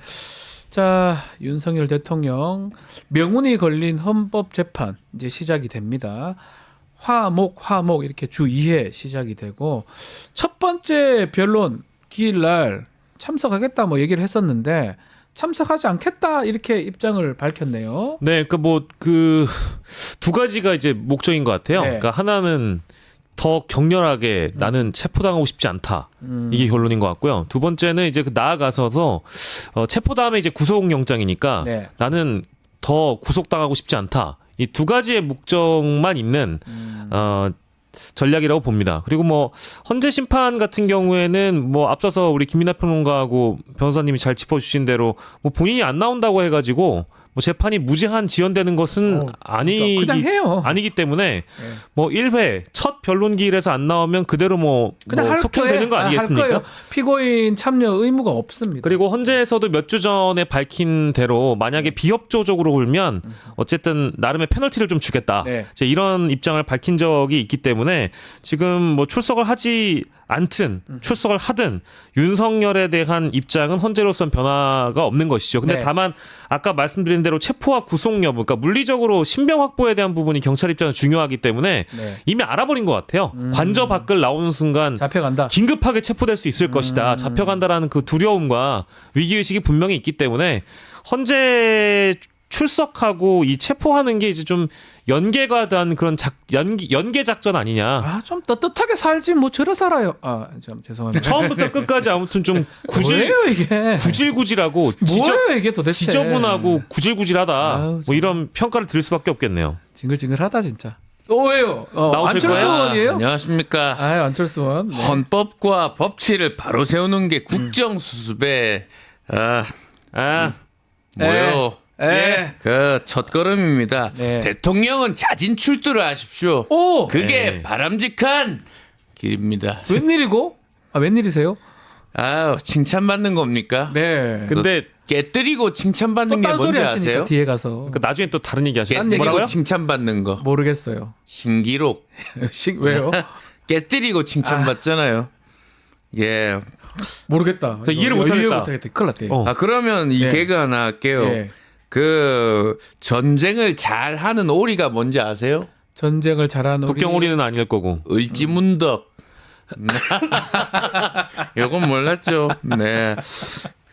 자, 윤석열 대통령 명운이 걸린 헌법재판 이제 시작이 됩니다. 화목 이렇게 주 2회 시작이 되고 첫 번째 변론 기일날 참석하겠다 뭐 얘기를 했었는데 참석하지 않겠다 이렇게 입장을 밝혔네요. 네, 그러니까 뭐 그 두 가지가 이제 목적인 것 같아요. 네. 그러니까 하나는 더 격렬하게 나는 체포당하고 싶지 않다. 이게 결론인 것 같고요. 두 번째는 이제 그 나아가서서 체포 다음에 이제 구속영장이니까 네. 나는 더 구속당하고 싶지 않다. 이 두 가지의 목적만 있는 전략이라고 봅니다. 그리고 뭐 헌재 심판 같은 경우에는 뭐 앞서서 우리 김민하 평론가하고 변호사님이 잘 짚어주신 대로 뭐 본인이 안 나온다고 해가지고 뭐 재판이 무제한 지연되는 것은 그냥 해요. 아니기 때문에 뭐 1회 첫 변론기일에서 안 나오면 그대로 뭐 속편되는 거 아니겠습니까? 할 거예요. 피고인 참여 의무가 없습니다. 그리고 헌재에서도 몇 주 전에 밝힌 대로 만약에 비협조적으로 굴면 어쨌든 나름의 페널티를 좀 주겠다. 네. 이제 이런 입장을 밝힌 적이 있기 때문에 지금 뭐 출석을 하지 않든 출석을 하든 윤석열에 대한 입장은 헌재로서는 변화가 없는 것이죠. 근데 네. 다만 아까 말씀드린 대로 체포와 구속 여부, 그러니까 물리적으로 신병 확보에 대한 부분이 경찰 입장은 중요하기 때문에 네. 이미 알아버린 것 같아요. 관저 밖을 나오는 순간 잡혀간다. 긴급하게 체포될 수 있을 것이다. 잡혀간다라는 그 두려움과 위기의식이 분명히 있기 때문에 헌재 출석하고 이 체포하는 게 이제 좀 연계가 된 그런 연계 작전 아니냐. 아, 좀 떳떳하게 살지 뭐 저러 살아요. 아, 좀 죄송합니다. 처음부터 끝까지 아무튼 좀 뭐예요 이게? 구질구질하고 뭐예요 이게 도대체? 지저분하고 구질구질하다. 아유, 뭐 정말. 이런 평가를 들을 수밖에 없겠네요. 징글징글하다 진짜. 왜요? 나오실 안철수 거예요? 의원이에요? 안녕하십니까. 아, 안철수 의원. 네. 헌법과 법치를 바로 세우는 게 국정수습의 뭐요? 그 첫걸음입니다. 네. 대통령은 자진 출두를 하십시오. 오, 그게 네. 바람직한 길입니다. 웬일이고? 아, 웬일이세요? 아유, 칭찬받는 겁니까? 네. 근데 깨뜨리고 칭찬받는 게 딴 소리 뭔지 하시니까 아세요? 뒤에 가서 그 나중에 또 다른 얘기 하시죠. 깨뜨리고 뭐라고요? 칭찬받는 거. 모르겠어요. 신기록. 왜요? 깨뜨리고 칭찬받잖아요. 예. 모르겠다. 저 이해를 이거 못하겠다. 못하겠다. 큰일 났대. 어. 아, 그러면 이 네. 개그 하나 할게요. 예. 그 전쟁을 잘 하는 오리가 뭔지 아세요? 전쟁을 잘하는 우리 북경오리는 아닐 거고. 을지문덕. 요건 몰랐죠. 네.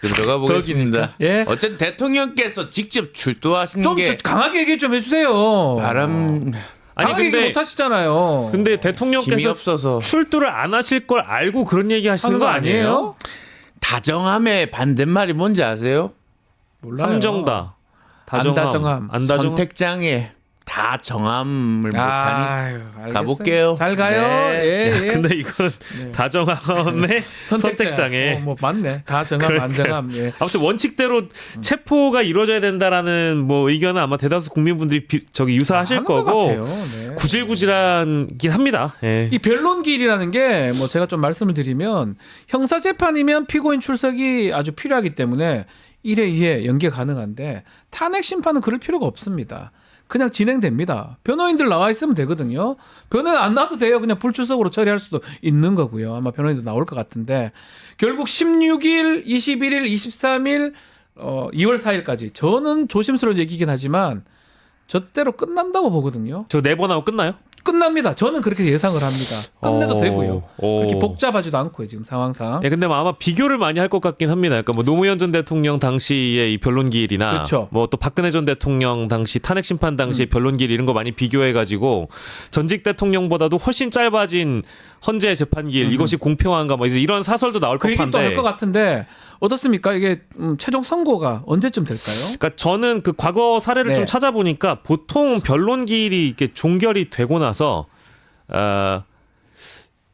들어가 보겠습니다. 예. 어쨌든 대통령께서 직접 출두하시는 좀 게 강하게 얘기 좀 해주세요. 바람 아니 강하게 얘기 근데 못하시잖아요. 근데 힘이 대통령께서 없어서 출두를 안 하실 걸 알고 그런 얘기 하시는 거 아니에요? 다정함의 반대말이 뭔지 아세요? 몰라요. 함정다. 안다정함. 안다정함. 선택장애 다 정함을 못하니 아유, 알겠어요. 가볼게요. 잘 가요. 네. 예, 예. 근데 이건 다정함의 선택장애. 뭐 맞네. 다 정함, 그러니까요. 안정함. 예. 아무튼 원칙대로 체포가 이루어져야 된다라는 뭐 의견은 아마 대다수 국민분들이 저기 유사하실 하는 것 거고 같아요. 네. 구질구질한긴 합니다. 예. 이 변론기일이라는 게 뭐 제가 좀 말씀을 드리면 형사 재판이면 피고인 출석이 아주 필요하기 때문에 1회, 2회 연계 가능한데 탄핵 심판은 그럴 필요가 없습니다. 그냥 진행됩니다. 변호인들 나와 있으면 되거든요. 변호인 안 나와도 돼요. 그냥 불출석으로 처리할 수도 있는 거고요. 아마 변호인도 나올 것 같은데 결국 16일, 21일, 23일, 2월 4일까지 저는 조심스러운 얘기긴 하지만 저때로 끝난다고 보거든요. 저 4번 하고 끝나요? 끝납니다. 저는 그렇게 예상을 합니다. 끝내도 되고요. 그렇게 오. 복잡하지도 않고요. 지금 상황상. 예, 근데 뭐 아마 비교를 많이 할 것 같긴 합니다. 그러니까 뭐 노무현 전 대통령 당시의 이 변론기일이나 그렇죠. 뭐 또 박근혜 전 대통령 당시 탄핵 심판 당시의 변론기일 이런 거 많이 비교해 가지고 전직 대통령보다도 훨씬 짧아진 헌재 재판기일 이것이 공평한가 뭐 이제 이런 사설도 나올 그 얘기 또 할 법한데. 것 같은데 어떻습니까? 이게 최종 선고가 언제쯤 될까요? 그러니까 저는 그 과거 사례를 네. 좀 찾아보니까 보통 변론기일이 이렇게 종결이 되고 나서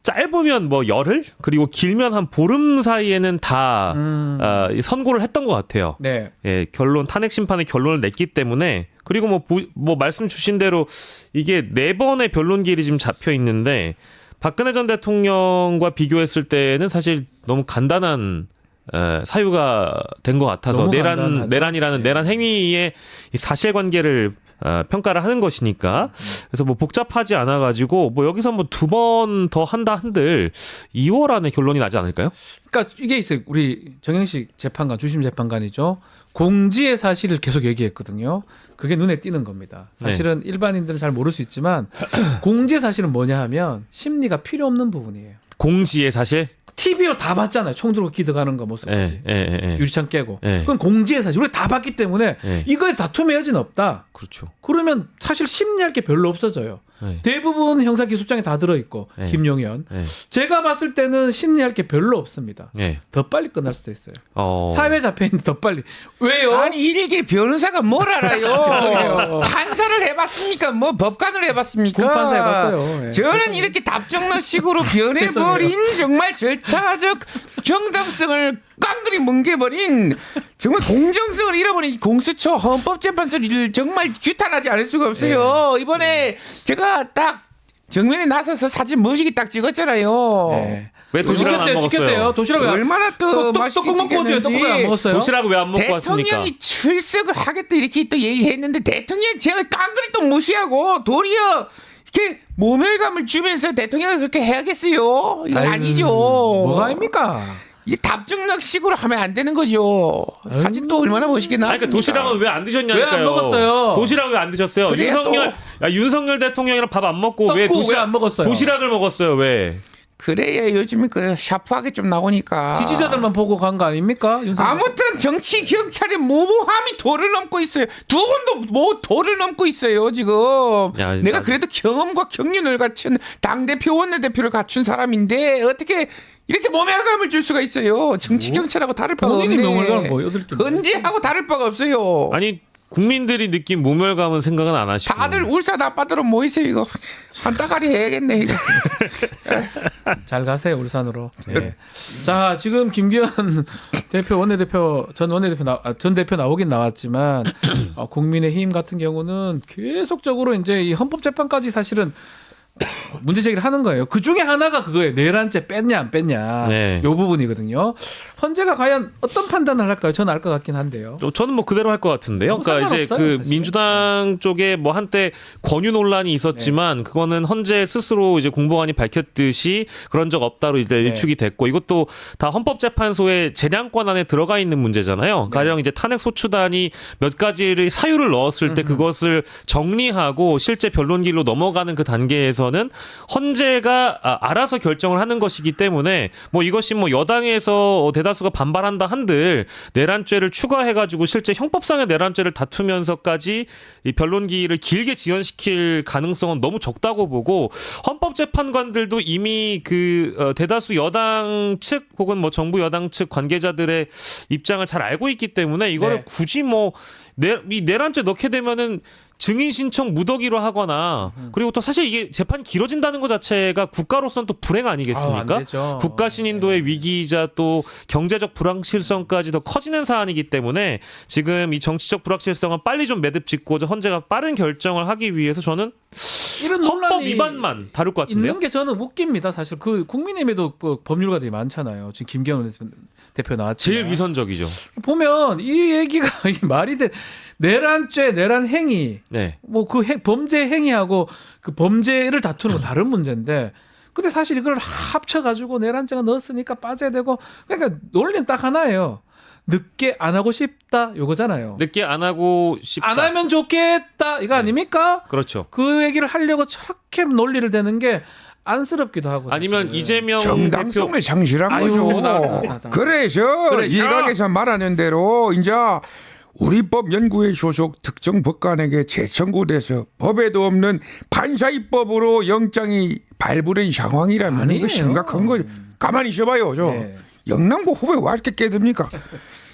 짧으면 뭐 열흘 그리고 길면 한 보름 사이에는 다 선고를 했던 것 같아요. 네. 예, 결론 탄핵 심판의 결론을 냈기 때문에 그리고 뭐 말씀 주신 대로 이게 4번의 변론기일이 지금 잡혀 있는데 박근혜 전 대통령과 비교했을 때는 사실 너무 간단한 사유가 된 것 같아서 너무 간단하죠. 내란이라는 내란 행위의 이 사실관계를 평가를 하는 것이니까 그래서 뭐 복잡하지 않아 가지고 뭐 여기서 뭐 2번 더 한다 한들 2월 안에 결론이 나지 않을까요? 그러니까 이게 있어요. 우리 정영식 재판관, 주심 재판관이죠. 공지의 사실을 계속 얘기했거든요. 그게 눈에 띄는 겁니다. 사실은 일반인들은 잘 모를 수 있지만 공지의 사실은 뭐냐 하면 심리가 필요 없는 부분이에요. 공지의 사실. TV로 다 봤잖아요. 총 들고 기득하는 거 모습까지. 유리창 깨고. 그건 공지의 사실. 우리가 다 봤기 때문에 이거에 다툼의 여지는 없다. 그렇죠. 그러면 사실 심리할 게 별로 없어져요. 대부분 형사기소장에 다 들어있고 김용현. 제가 봤을 때는 심리할 게 별로 없습니다. 더 빨리 끝날 수도 있어요. 사회 잡혀있는데 더 빨리. 왜요? 아니 일개 변호사가 뭘 알아요? 죄송해요. 판사를 해봤습니까? 뭐 법관을 해봤습니까? 공판사 해봤어요. 예. 저는 이렇게 답정너식으로 변해버린 정말 절타적 정당성을 깡그리 뭉개버린 정말 공정성을 잃어버린 공수처 헌법재판소를 정말 규탄하지 않을 수가 없어요. 이번에 제가 딱 정면에 나서서 사진 멋있게 딱 찍었잖아요. 네. 왜 도시락 안 먹었어요? 찍혔대요. 도시락 왜 안- 얼마나 또 떡국 먹고 오세요. 떡국 왜 안 먹었어요? 도시락을 왜 안 먹고 왔습니까? 대통령이 출석을 하겠다 이렇게 또 얘기했는데 대통령이 제가 깡그리 또 무시하고 도리어 이렇게 모멸감을 주면서 대통령이 그렇게 해야겠어요? 이거 아니죠. 뭐가 아닙니까? 이 답정너식으로 하면 안 되는 거죠. 사진 또 얼마나 멋있게 아니, 나왔습니까? 그러니까 도시락은 왜 안 드셨냐니까요. 왜 안 먹었어요? 도시락을 왜 안 드셨어요? 그래야 윤석열 대통령이랑 밥 안 먹고 왜 떡국 왜 안 먹었어요? 도시락을 먹었어요? 왜? 그래야 요즘에 그 샤프하게 좀 나오니까. 지지자들만 보고 간 거 아닙니까? 윤석열? 아무튼 정치 경찰의 모호함이 도를 넘고 있어요. 두 분도 뭐 도를 넘고 있어요 지금. 야, 내가 나- 그래도 경험과 경륜을 갖춘 당 대표 원내대표를 갖춘 사람인데 어떻게 이렇게 모멸감을 줄 수가 있어요? 정치 경찰하고 다를 바가 없네. 본인이 명월감을 뭐 여덟 개 헌재하고 다를 바가 없어요. 아니 국민들이 느낀 모멸감은 생각은 안 하시고 다들 울산 아빠들은 모이세요 이거 한 따가리 해야겠네 이거. 잘 가세요 울산으로. 예. 자 지금 김기현 대표 원내대표 전 대표 나오긴 나왔지만 국민의힘 같은 경우는 계속적으로 이제 이 헌법재판까지 사실은 문제 제기를 하는 거예요. 그 중에 하나가 그거예요. 내란죄 뺐냐 안 뺐냐 네. 요 부분이거든요. 헌재가 과연 어떤 판단을 할까요? 저는 알 것 같긴 한데요. 저는 뭐 그대로 할 것 같은데요. 뭐 그러니까 이제 상관없어요, 그 사실. 민주당 쪽에 뭐 한때 권유 논란이 있었지만 그거는 헌재 스스로 이제 공보관이 밝혔듯이 그런 적 없다로 이제 일축이 됐고 이것도 다 헌법재판소의 재량권 안에 들어가 있는 문제잖아요. 가령 이제 탄핵 소추단이 몇 가지를 사유를 넣었을 때 그것을 정리하고 실제 변론길로 넘어가는 그 단계에서는 헌재가 알아서 결정을 하는 것이기 때문에 뭐 이것이 뭐 여당에서 대다수가 반발한다 한들 내란죄를 추가해가지고 실제 형법상의 내란죄를 다투면서까지 이 변론기를 길게 지연시킬 가능성은 너무 적다고 보고 헌법재판관들도 이미 그 대다수 여당 측 혹은 뭐 정부 여당 측 관계자들의 입장을 잘 알고 있기 때문에 이거를 네. 굳이 뭐 이 내란죄 넣게 되면은 증인 신청 무더기로 하거나 그리고 또 사실 이게 재판이 길어진다는 것 자체가 국가로서는 또 불행 아니겠습니까? 안 되죠. 국가 신인도의 위기이자 또 경제적 불확실성까지 더 커지는 사안이기 때문에 지금 이 정치적 불확실성은 빨리 좀 매듭 짓고 헌재가 빠른 결정을 하기 위해서 저는 이런 헌법 논란이 위반만 다룰 것 같은데요. 있는 게 저는 웃깁니다. 사실 그 국민의힘에도 뭐 법률가들이 많잖아요. 지금 김기현 대표 나왔지만 제일 위선적이죠. 보면 이 얘기가 이 말이 돼. 내란죄, 내란 행위, 네. 뭐 그 범죄 행위하고 그 범죄를 다투는 건 다른 문제인데, 근데 사실 이걸 합쳐가지고 내란죄가 넣었으니까 빠져야 되고, 그러니까 논리는 딱 하나예요. 늦게 안 하고 싶다, 요거잖아요. 늦게 안 하고 싶다. 안 하면 좋겠다, 이거 아닙니까? 그렇죠. 그 얘기를 하려고 저렇게 논리를 대는 게 안쓰럽기도 하고. 아니면 사실은. 이재명 정당성을 대표 상실한 아유, 거죠. 나. 그래서 일각에서 말하는 대로 이제 우리법 연구회 소속 특정 법관에게 재청구돼서 법에도 없는 판사 입법으로 영장이 발부된 상황이라면 아니에요. 이거 심각한 거죠. 가만히 있어봐요. 저 네. 영남고 후배 왜 이렇게 깨듭니까?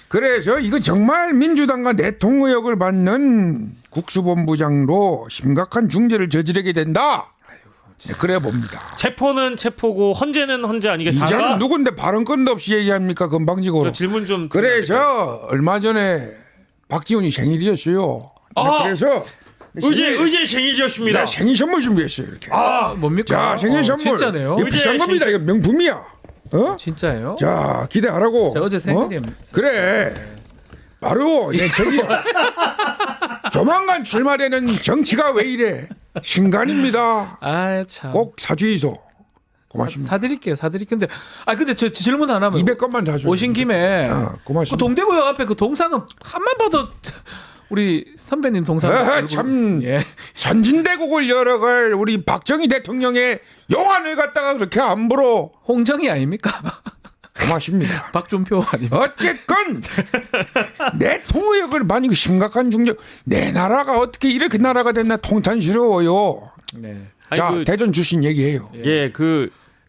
그래서 이거 정말 민주당과 내통 의혹을 받는 국수본부장으로 심각한 중죄를 저지르게 된다. 네, 그래 봅니다. 체포는 체포고 헌재는 헌재 아니겠습니까? 이자는 누군데 발언권도 없이 얘기합니까? 건방지고. 저 질문 좀 그래서 얼마 전에 박지원이 생일이었어요. 아! 그래서 의제 생일이었습니다. 내가 생일 선물 준비했어요. 이렇게. 뭡니까? 자, 생일 선물. 진짜네요. 이거 비싼 의제 겁니다. 이거 명품이야. 진짜예요? 자, 기대하라고. 제가 어제 생일이에요. 그래. 바로 내 저기 조만간 출마되는 정치가 왜 이래? 신간입니다. 아 참. 꼭 사주이소. 고맙습니다. 사드릴게요. 근데 근데 저 질문 하나만 200건만 사줘. 오신 김에 어, 고맙습니다. 그 동대구역 앞에 그 동상은 한만 봐도 우리 선배님 동상 참 예. 선진대국을 열어갈 우리 박정희 대통령의 용안을 갖다가 그렇게 함부로 홍정이 아닙니까? 고맙습니다. 박준표 아닙니까? 어쨌건 내 통의역을 만약 심각한 중정 내 나라가 어떻게 이렇게 나라가 됐나 통탄스러워요. 네. 자, 아니, 대전 출신 얘기해요. 예,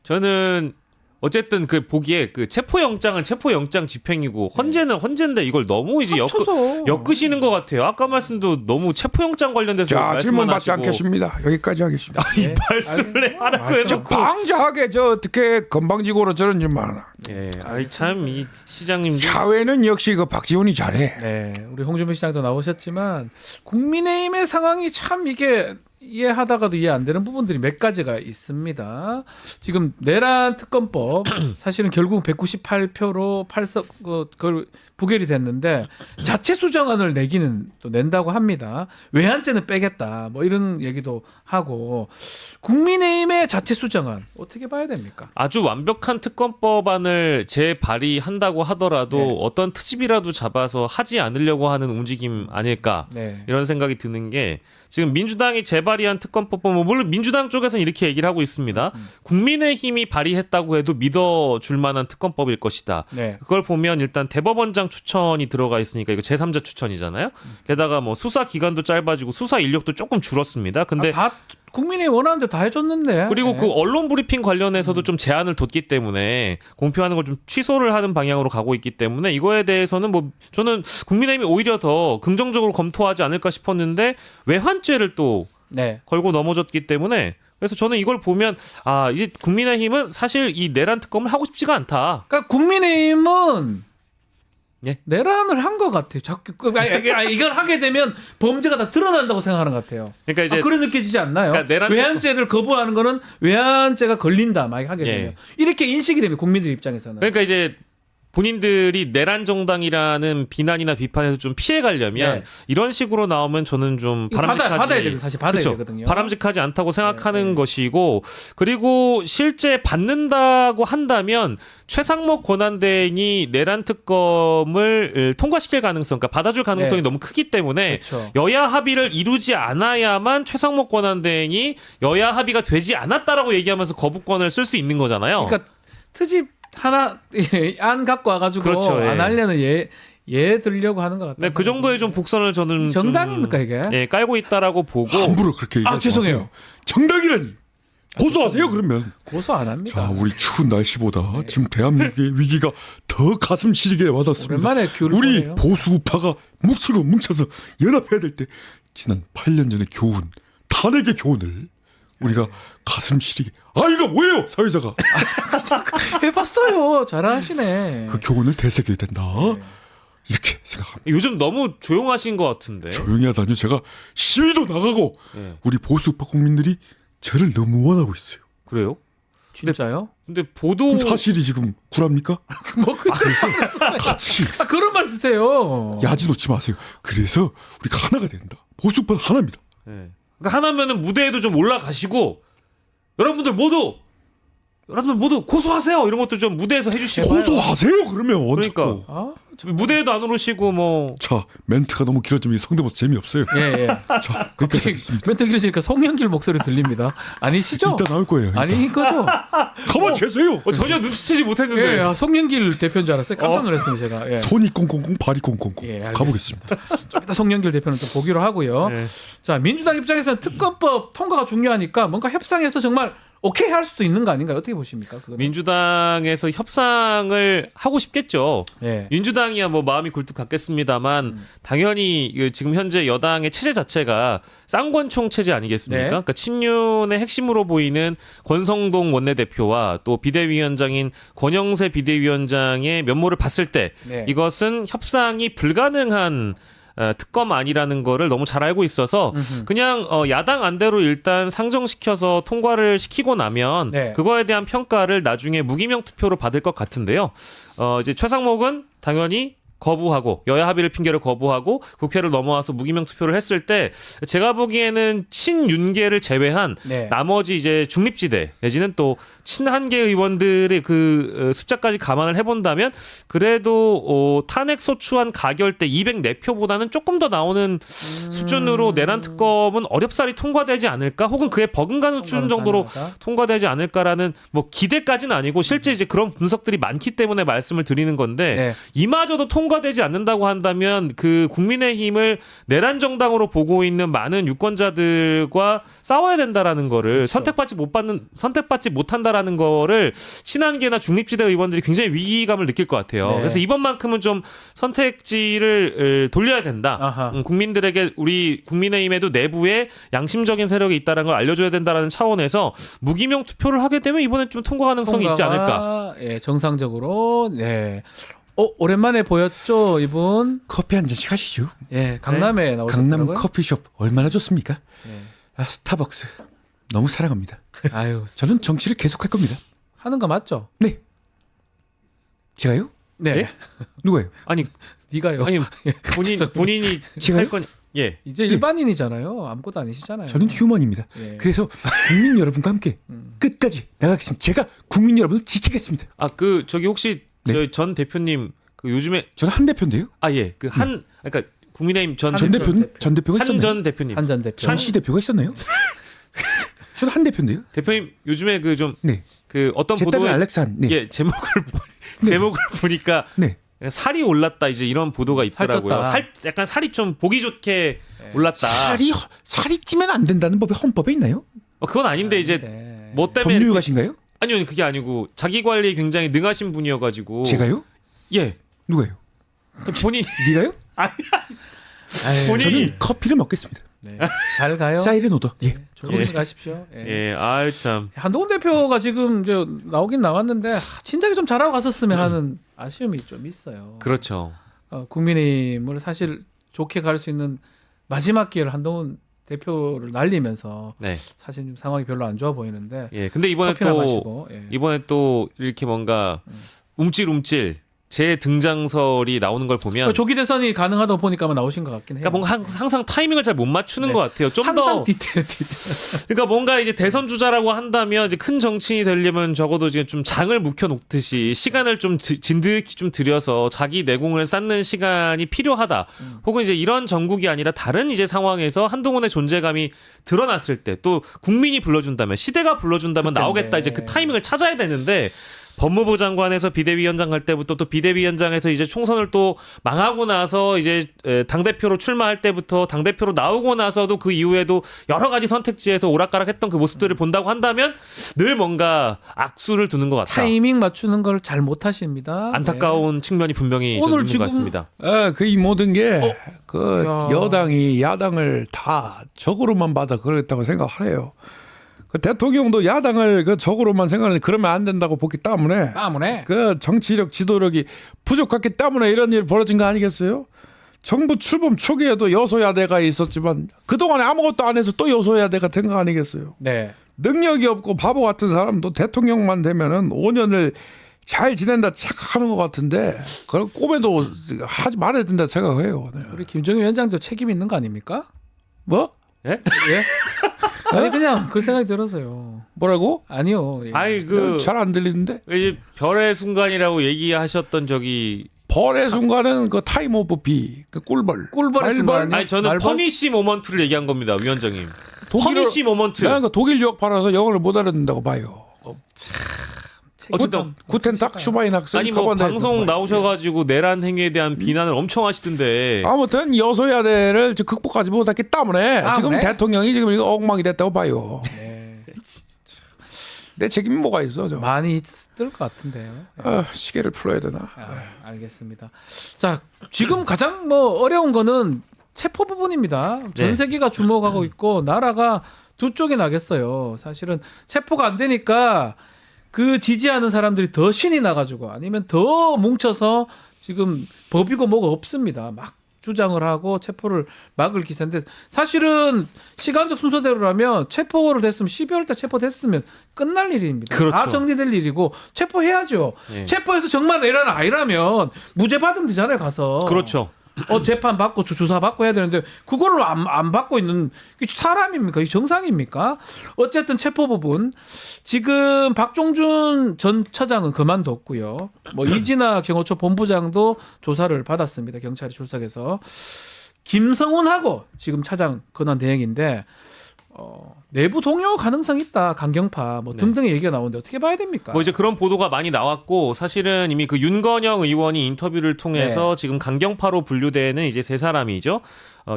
저는 어쨌든 그 보기에 그 체포영장은 체포영장 집행이고 헌재는 헌재인데 이걸 너무 이제 합쳐서. 엮으시는 것 같아요. 아까 말씀도 너무 체포영장 관련돼서 자, 말씀만 질문 받지 하시고. 않겠습니다. 여기까지 하겠습니다. 이 말씀을 하라고 말씀- 저 해놓고. 방자하게 저 어떻게 건방지고로 저런 줄 말하나. 예, 아이 참 이 시장님 사회는 역시 그 박지원이 잘해. 네, 우리 홍준표 시장도 나오셨지만 국민의힘의 상황이 참 이게 이해하다가도 이해 안 되는 부분들이 몇 가지가 있습니다. 지금 내란 특검법 사실은 결국 198표로 그걸 부결이 됐는데 자체 수정안을 내기는 또 낸다고 합니다. 외환죄는 빼겠다. 뭐 이런 얘기도 하고 국민의힘의 자체 수정안 어떻게 봐야 됩니까? 아주 완벽한 특검법안을 재발의한다고 하더라도 네. 어떤 트집이라도 잡아서 하지 않으려고 하는 움직임 아닐까 네. 이런 생각이 드는 게 지금 민주당이 재발의한 특검법은 뭐 물론 민주당 쪽에서는 이렇게 얘기를 하고 있습니다. 국민의힘이 발의했다고 해도 믿어줄 만한 특검법일 것이다. 네. 그걸 보면 일단 대법원장 추천이 들어가 있으니까 이거 제3자 추천이잖아요. 게다가 뭐 수사 기간도 짧아지고 수사 인력도 조금 줄었습니다. 근데 다 국민이 원하는 데 다 해줬는데. 그리고 네. 그 언론 브리핑 관련해서도 좀 제한을 뒀기 때문에 공표하는 걸 좀 취소를 하는 방향으로 가고 있기 때문에 이거에 대해서는 뭐 저는 국민의힘이 오히려 더 긍정적으로 검토하지 않을까 싶었는데 외환죄를 또 네. 걸고 넘어졌기 때문에 그래서 저는 이걸 보면 아 이제 국민의힘은 사실 이 내란 특검을 하고 싶지가 않다. 그러니까 국민의힘은 예? 내란을 한 것 같아요. 자꾸 이걸 하게 되면 범죄가 다 드러난다고 생각하는 것 같아요. 그러니까 이제 그래 느껴지지 않나요? 그러니까 내란 외환죄를 거부하는 거는 외환죄가 걸린다 막 하게 되면 예. 이렇게 인식이 됩니다. 국민들 입장에서는. 그러니까 이제 본인들이 내란 정당이라는 비난이나 비판에서 좀 피해 가려면 네. 이런 식으로 나오면 저는 좀 이거 바람직하지 받아야 되고 사실 받아야 그렇죠. 되거든요. 바람직하지 않다고 생각하는 네. 것이고 그리고 실제 받는다고 한다면 최상목 권한대행이 내란 특검을 통과시킬 가능성, 그러니까 받아줄 가능성이 네. 너무 크기 때문에 그렇죠. 여야 합의를 이루지 않아야만 최상목 권한대행이 여야 합의가 되지 않았다라고 얘기하면서 거부권을 쓸 수 있는 거잖아요. 그러니까 트집 하나 안 갖고 와가지고 그렇죠, 예. 안 하려는 예 들려고 하는 것 같아요. 네, 그 정도의 좀 복선을 저는 정당입니까, 좀, 이게? 예, 깔고 있다라고 보고 함부로 그렇게 얘기하지 죄송해요. 마세요. 정당이라니. 고소하세요 그러면. 고소 안 합니다. 자, 우리 추운 날씨보다 지금 대한민국의 위기가 더 가슴 시리게 와닿습니다. 오랜만에 귤을 우리 보네요. 보수 우파가 묵수로 뭉쳐서 연합해야 될 때 지난 8년 전의 교훈, 탄핵의 교훈을 우리가 가슴 시리게 이거 뭐예요 사회자가 해봤어요. 잘하시네. 그 교훈을 되새겨야 된다 이렇게 생각합니다. 요즘 너무 조용하신 것 같은데. 조용히 하다니 제가 시위도 나가고 예. 우리 보수 우파 국민들이 저를 너무 원하고 있어요. 그래요? 진짜요? 근데 보도 그럼 사실이 지금 구랍니까? 뭐 그래서 같이 그런 말 쓰세요. 야지 놓지 마세요. 그래서 우리가 하나가 된다. 보수 우파는 하나입니다. 예. 그러니까 하나면은 무대에도 좀 올라가시고 여러분들 모두 고소하세요 이런 것도 좀 무대에서 해주시고 고소하세요 그러면 그러니까. 자꾸. 아, 무대에도 안 오르시고 뭐 자 멘트가 너무 길어지면 성대모사 재미없어요. 예. 자 그렇게 하겠습니다. 멘트 길으시니까 송영길 목소리 들립니다. 아니시죠? 이따 나올 거예요. 아닌 거죠? 가만 계세요. 전혀 눈치채지 못했는데 예, 송영길 대표인 줄 알았어요. 깜짝 놀랐습니다, 제가. 예. 손이 꽁꽁꽁 발이 꽁꽁꽁 예, 알겠습니다. 가보겠습니다. 좀 이따 송영길 대표는 또 보기로 하고요. 예. 자, 민주당 입장에서는 특검법 통과가 중요하니까 뭔가 협상해서 정말 오케이 할 수도 있는 거 아닌가요? 어떻게 보십니까? 그거는? 민주당에서 협상을 하고 싶겠죠. 예. 민주당이야 뭐 마음이 굴뚝 같겠습니다만 당연히 지금 현재 여당의 체제 자체가 쌍권총 체제 아니겠습니까? 네. 그러니까 친윤의 핵심으로 보이는 권성동 원내대표와 또 비대위원장인 권영세 비대위원장의 면모를 봤을 때 네. 이것은 협상이 불가능한 특검안이라는 거를 너무 잘 알고 있어서 그냥 야당 안대로 일단 상정시켜서 통과를 시키고 나면 네. 그거에 대한 평가를 나중에 무기명 투표로 받을 것 같은데요. 이제 최상목은 당연히 거부하고 여야 합의를 핑계로 거부하고 국회를 넘어와서 무기명 투표를 했을 때 제가 보기에는 친윤계를 제외한 네. 나머지 이제 중립지대 내지는 또 친한계 의원들의 그 숫자까지 감안을 해본다면 그래도 탄핵 소추안 가결 때 204표보다는 조금 더 나오는 수준으로 내란 특검은 어렵사리 통과되지 않을까 혹은 그에 버금가는 수준 정도로 가능하다. 통과되지 않을까라는 뭐 기대까지는 아니고 실제 이제 그런 분석들이 많기 때문에 말씀을 드리는 건데 네. 이마저도 통과되지 않는다고 한다면 그 국민의힘을 내란 정당으로 보고 있는 많은 유권자들과 싸워야 된다라는 거를 선택받지 못한다라는 거를 친한계나 중립지대 의원들이 굉장히 위기감을 느낄 것 같아요. 네. 그래서 이번만큼은 좀 선택지를 돌려야 된다. 아하. 국민들에게 우리 국민의힘에도 내부에 양심적인 세력이 있다는 걸 알려줘야 된다라는 차원에서 무기명 투표를 하게 되면 이번엔 좀 통과 가능성이 있지 않을까. 통과가, 예, 정상적으로. 네. 오랜만에 보였죠, 이분. 커피 한 잔씩 하시죠. 예, 강남에 나오셨더라고요. 강남 커피숍 얼마나 좋습니까? 예. 스타벅스 너무 사랑합니다. 아유, 저는 정치를 계속할 겁니다. 하는 거 맞죠? 네. 제가요? 네. 예? 누가요? 아니 네가요. 아니 본인이 제가요? 할 거니 예. 이제 일반인이잖아요. 아무것도 아니시잖아요. 저는 휴먼입니다. 예. 그래서 국민 여러분과 함께 끝까지 나가겠습니다. 제가 국민 여러분을 지키겠습니다. 그 저기 혹시 네. 저희 전 대표님 그 요즘에 저는 한 대표인데요. 그 그러니까 국민의힘 전 대표가 있었나요? 전 대표님 한전 대표. 전시 대표가 있었나요? 저는 한 대표인데요. 대표님 요즘에 그 좀 네. 그 어떤 제 딸은 보도에 알렉산. 네. 예 제목을 보니까 네. 살이 올랐다 이제 이런 보도가 있더라고요. 살쪘다. 약간 살이 좀 보기 좋게 올랐다. 살이 찌면 안 된다는 법이 헌법에 있나요? 그건 아닌데 이제 네. 뭐 때문에 법률가신가요? 아니요 그게 아니고 자기 관리에 굉장히 능하신 분이어가지고 제가요? 예 누가요? 본인 네가요? 아유, 본인이 저는 커피를 먹겠습니다. 네. 잘 가요. 사이렌 오더. 예. 조금씩 가십시오. 예. 예 아유 참 한동훈 대표가 지금 이제 나오긴 나왔는데 진작에 좀 잘하고 갔었으면 하는 아쉬움이 좀 있어요. 그렇죠. 국민의힘을 사실 좋게 갈 수 있는 마지막 기회를 한동훈 대표를 날리면서 네. 사실 좀 상황이 별로 안 좋아 보이는데 예 근데 이번에 커피나 또 마시고 예. 이번에 또 이렇게 뭔가 움찔움찔 제 등장설이 나오는 걸 보면 조기 대선이 가능하다고 보니까만 나오신 것 같긴 해요. 그러니까 뭔가 항상 타이밍을 잘 못 맞추는 네. 것 같아요. 좀 항상 더 디테일. 그러니까 뭔가 이제 대선 주자라고 한다면 이제 큰 정치인이 되려면 적어도 지금 좀 장을 묵혀 놓듯이 시간을 좀 진득히 좀 들여서 자기 내공을 쌓는 시간이 필요하다. 혹은 이제 이런 정국이 아니라 다른 이제 상황에서 한동훈의 존재감이 드러났을 때 또 국민이 불러준다면 시대가 불러준다면 그때인데. 나오겠다. 이제 그 타이밍을 찾아야 되는데 법무부 장관에서 비대위원장 갈 때부터 또 비대위원장에서 이제 총선을 또 망하고 나서 이제 당대표로 출마할 때부터 당대표로 나오고 나서도 그 이후에도 여러 가지 선택지에서 오락가락했던 그 모습들을 본다고 한다면 늘 뭔가 악수를 두는 것 같다. 타이밍 맞추는 걸 잘 못하십니다. 안타까운 측면이 분명히 오늘 좀 있는 지금 것 같습니다. 그 이 모든 게 그 야. 여당이 야당을 다 적으로만 받아 그랬다고 생각하래요. 그 대통령도 야당을 그 적으로만 생각하는데 그러면 안 된다고 보기 때문에 그 정치력 지도력이 부족했기 때문에 이런 일이 벌어진 거 아니겠어요? 정부 출범 초기에도 여소야대가 있었지만 그동안에 아무것도 안 해서 또 여소야대가 된 거 아니겠어요? 네. 능력이 없고 바보 같은 사람도 대통령만 되면은 5년을 잘 지낸다 착각하는 것 같은데 그런 꿈에도 하지 말아야 된다 생각해요. 네. 우리 김정일 위원장도 책임 있는 거 아닙니까? 뭐? 예? 예? 아니 그냥 그 생각이 들어서요. 뭐라고? 아니요. 예. 아이 그 잘 안 들리는데? 이제 별의 순간이라고 얘기하셨던 적이 벌의 순간은 그 타임 오브 비, 그 꿀벌. 꿀벌의 순간이 아니 저는 말벌? 퍼니시 모먼트를 얘기한 겁니다, 위원장님. 독일어- 퍼니시 모먼트. 나는 그 독일 유학 팔아서 영어를 못 알아듣는다고 봐요. 어쨌든 구텐탁 슈바인 학생 아니 뭐 커버네. 방송 나오셔가지고 내란 행위에 대한 비난을 엄청 하시던데. 아무튼 여소야대를 지금 극복하지 못했기 때문에 지금 그래? 대통령이 지금 이거 엉망이 됐다고 봐요. 네. 내 책임이 뭐가 있어? 저. 많이 있을 것 같은데요. 예. 시계를 풀어야 되나? 알겠습니다. 자, 지금 가장 뭐 어려운 거는 체포 부분입니다. 전 네. 세계가 주목하고 있고 나라가 두 쪽이 나겠어요. 사실은 체포가 안 되니까 그 지지하는 사람들이 더 신이 나가지고 아니면 더 뭉쳐서 지금 법이고 뭐가 없습니다. 막 주장을 하고 체포를 막을 기세인데 사실은 시간적 순서대로라면 체포를 됐으면 12월 달 체포됐으면 끝날 일입니다. 그렇죠. 다 정리될 일이고 체포해야죠. 예. 체포해서 정말 내란 아니라면 무죄 받으면 되잖아요. 가서. 그렇죠. 재판 받고 조사 받고 해야 되는데 그거를 안 받고 있는 이게 사람입니까? 이게 정상입니까? 어쨌든 체포 부분 지금 박종준 전 차장은 그만뒀고요. 뭐 이진아 경호처 본부장도 조사를 받았습니다. 경찰이 출석해서 김성훈하고 지금 차장 권한 대행인데 내부 동료 가능성 있다. 강경파 뭐 등등의 얘기가 나오는데 어떻게 봐야 됩니까? 뭐 이제 그런 보도가 많이 나왔고 사실은 이미 그 윤건영 의원이 인터뷰를 통해서 지금 강경파로 분류되는 이제 세 사람이죠.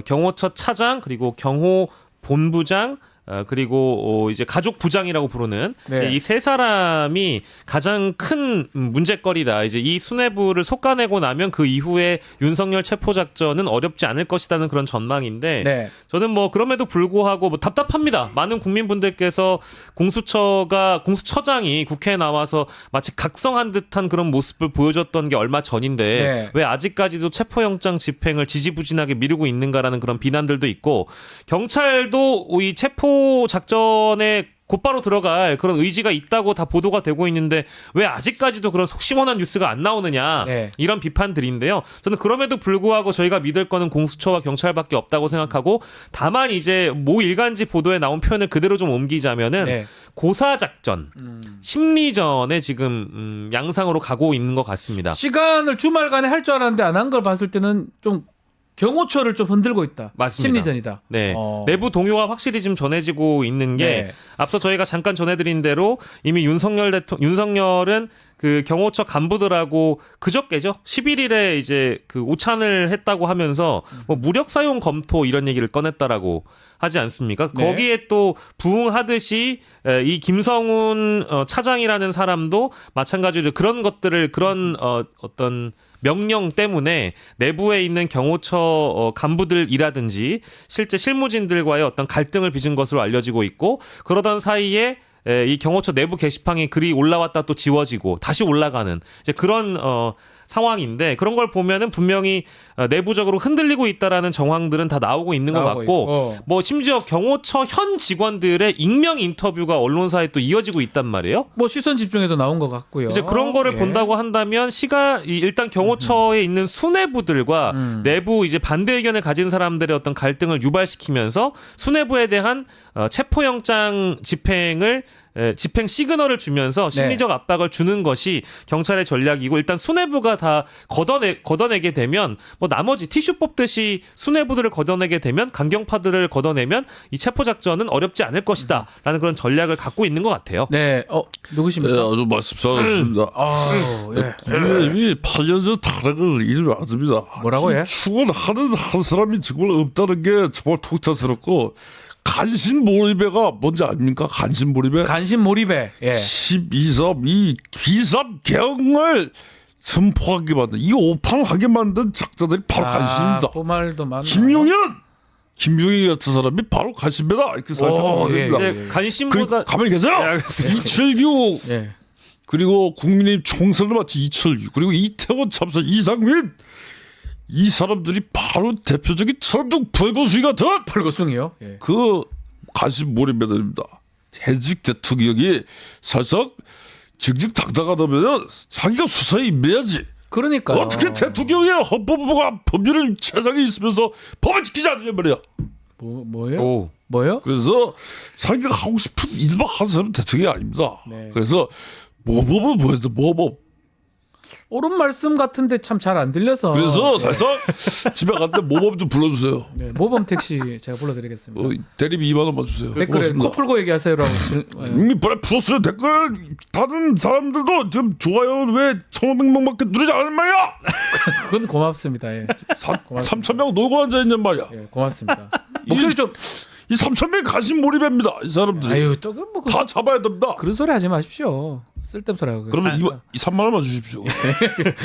경호처 차장 그리고 경호 본부장 그리고 이제 가족 부장이라고 부르는 네. 이 세 사람이 가장 큰 문제거리다. 이제 이 수뇌부를 솎아내고 나면 그 이후에 윤석열 체포 작전은 어렵지 않을 것이라는 그런 전망인데 네. 저는 뭐 그럼에도 불구하고 뭐 답답합니다. 많은 국민분들께서 공수처장이 국회에 나와서 마치 각성한 듯한 그런 모습을 보여줬던 게 얼마 전인데 네. 왜 아직까지도 체포영장 집행을 지지부진하게 미루고 있는가라는 그런 비난들도 있고 경찰도 이 체포 작전에 곧바로 들어갈 그런 의지가 있다고 다 보도가 되고 있는데 왜 아직까지도 그런 속시원한 뉴스가 안 나오느냐 네. 이런 비판들인데요. 저는 그럼에도 불구하고 저희가 믿을 거는 공수처와 경찰밖에 없다고 생각하고 다만 이제 모 일간지 보도에 나온 표현을 그대로 좀 옮기자면은 네. 고사작전, 심리전에 지금 양상으로 가고 있는 것 같습니다. 시간을 주말간에 할 줄 알았는데 안 한 걸 봤을 때는 좀 경호처를 좀 흔들고 있다. 맞습니다. 심리전이다. 네. 내부 동요가 확실히 지금 전해지고 있는 게 네. 앞서 저희가 잠깐 전해드린 대로 이미 윤석열은 그 경호처 간부들하고 그저께죠. 11일에 이제 그 오찬을 했다고 하면서 뭐 무력 사용 검토 이런 얘기를 꺼냈다라고 하지 않습니까? 네. 거기에 또 부응하듯이 이 김성훈 차장이라는 사람도 마찬가지로 그런 것들을 그런 어떤 명령 때문에 내부에 있는 경호처 간부들이라든지 실제 실무진들과의 어떤 갈등을 빚은 것으로 알려지고 있고 그러던 사이에 이 경호처 내부 게시판에 글이 올라왔다 또 지워지고 다시 올라가는 이제 그런 상황인데 그런 걸 보면은 분명히 내부적으로 흔들리고 있다라는 정황들은 다 나오고 있는 것 나오고 같고 있고. 뭐 심지어 경호처 현 직원들의 익명 인터뷰가 언론사에 또 이어지고 있단 말이에요. 뭐 시선 집중에도 나온 것 같고요. 이제 그런 거를 예. 본다고 한다면 일단 경호처에 있는 수뇌부들과 내부 이제 반대 의견을 가진 사람들의 어떤 갈등을 유발시키면서 수뇌부에 대한 체포영장 집행 시그널을 주면서 심리적 압박을 주는 것이 경찰의 전략이고 일단 수뇌부가 다 걷어내게 되면 뭐 나머지 티슈 뽑듯이 수뇌부들을 걷어내게 되면 강경파들을 걷어내면 이 체포 작전은 어렵지 않을 것이다라는 그런 전략을 갖고 있는 것 같아요. 네. 누구십니까? 네, 아주 말씀 잘하셨습니다. 예. 국민의힘이 8년 전 다른 걸 잊지 않습니다. 뭐라고 해? 추원하는 한 사람이 정말 없다는 게 정말 통찰스럽고 간신 몰입회가 뭔지 아닙니까? 간신 몰입회? 간신 몰입에. 예. 12.3 이 귀삼경을 선포하게 만든 이 오판하게 만든 작자들이 바로 간신입니다. 그 말도 맞나? 김용현 같은 사람이 바로 간신입니다. 이렇게 오, 사실입니다. 예, 예. 이제 간신보다 가만히 계세요. 알겠습니다. 이철규 예. 그리고 국민의힘 총선을 마친 이철규 그리고 이태원 참사 이상민 이 사람들이 바로 대표적인 천둥 불고수이 같은 벌거숭이요. 예. 그 관심 몰입매들입니다. 해직 대통령이 사실상 직직당당하다면 자기가 수사에 임해야지. 그러니까 어떻게 대통령이 헌법과 법률의 최상에 있으면서 법을 지키지 않느냐 말이야. 뭐예요? 오. 뭐요? 그래서 자기가 하고 싶은 일만 하는 사람은 대통령이 아닙니다. 네. 그래서 모범은 뭐였어? 모범. 옳은 말씀 같은데 참 잘 안 들려서. 그래서 사실상 집에 갈 때 모범 좀 불러주세요. 네, 모범 택시 제가 불러드리겠습니다. 대리비 2만 원만 주세요. 댓글에 고맙습니다. 코 풀고 얘기하세요라고. 이미 플러스로 댓글 다른 사람들도 지금 좋아요 왜 1,500명밖에 누르지 않는 말이야. 그건 고맙습니다. 예. 3,000명 놀고 앉아 있는 말이야. 예, 고맙습니다. 목소리 좀. 이 3,000명이 가신 몰입입니다. 이 사람들이 아유 또뭐 다 잡아야 됩니다. 그런 소리 하지 마십시오. 쓸데없는 소리 하고. 그러면 이 3만 원만 주십시오.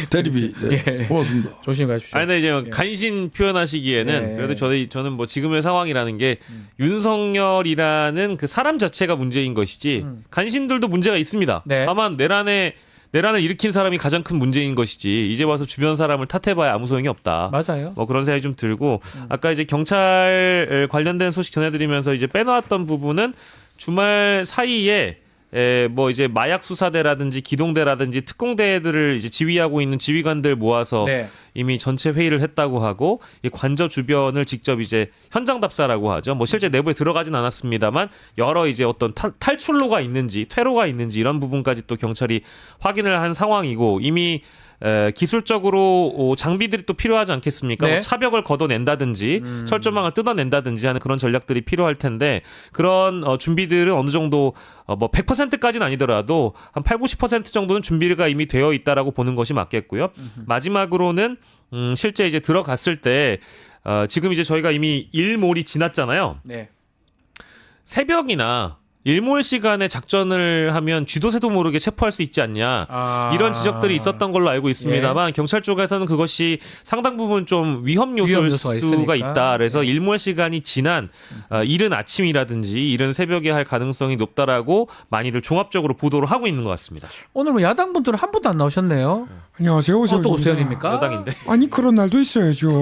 대리비. 네. 예. 고맙습니다. 조심히 가십시오. 아니, 근데 이제 간신 표현하시기에는 예. 그래도 저는 뭐 지금의 상황이라는 게 윤석열이라는 그 사람 자체가 문제인 것이지 간신들도 문제가 있습니다. 네. 다만 내란에 내란을 일으킨 사람이 가장 큰 문제인 것이지 이제 와서 주변 사람을 탓해봐야 아무 소용이 없다. 맞아요. 뭐 그런 생각이 좀 들고 아까 이제 경찰 관련된 소식 전해드리면서 이제 빼놓았던 부분은 주말 사이에 뭐 이제 마약 수사대라든지 기동대라든지 특공대들을 이제 지휘하고 있는 지휘관들 모아서 네. 이미 전체 회의를 했다고 하고 이 관저 주변을 직접 이제 현장 답사라고 하죠. 뭐 실제 내부에 들어가진 않았습니다만 여러 이제 어떤 탈출로가 있는지 퇴로가 있는지 이런 부분까지 또 경찰이 확인을 한 상황이고 이미 기술적으로 장비들이 또 필요하지 않겠습니까? 네. 뭐 차벽을 걷어낸다든지 철조망을 뜯어낸다든지 하는 그런 전략들이 필요할 텐데 그런 준비들은 어느 정도 뭐 100%까지는 아니더라도 한 80-90% 정도는 준비가 이미 되어 있다라고 보는 것이 맞겠고요. 마지막으로는 실제 이제 들어갔을 때 지금 이제 저희가 이미 일몰이 지났잖아요. 네. 새벽이나 일몰 시간에 작전을 하면 쥐도 새도 모르게 체포할 수 있지 않냐 이런 지적들이 있었던 걸로 알고 있습니다만 경찰 쪽에서는 그것이 상당 부분 좀 위험 요소일 요소가 수가 있으니까. 있다. 그래서 일몰 시간이 지난 이른 아침이라든지 이른 새벽에 할 가능성이 높다라고 많이들 종합적으로 보도를 하고 있는 것 같습니다. 오늘 뭐 야당 분들은 한 분도 안 나오셨네요. 안녕하세요, 또 오세훈입니다. 오세훈입니까? 여당인데. 아니 그런 날도 있어야죠.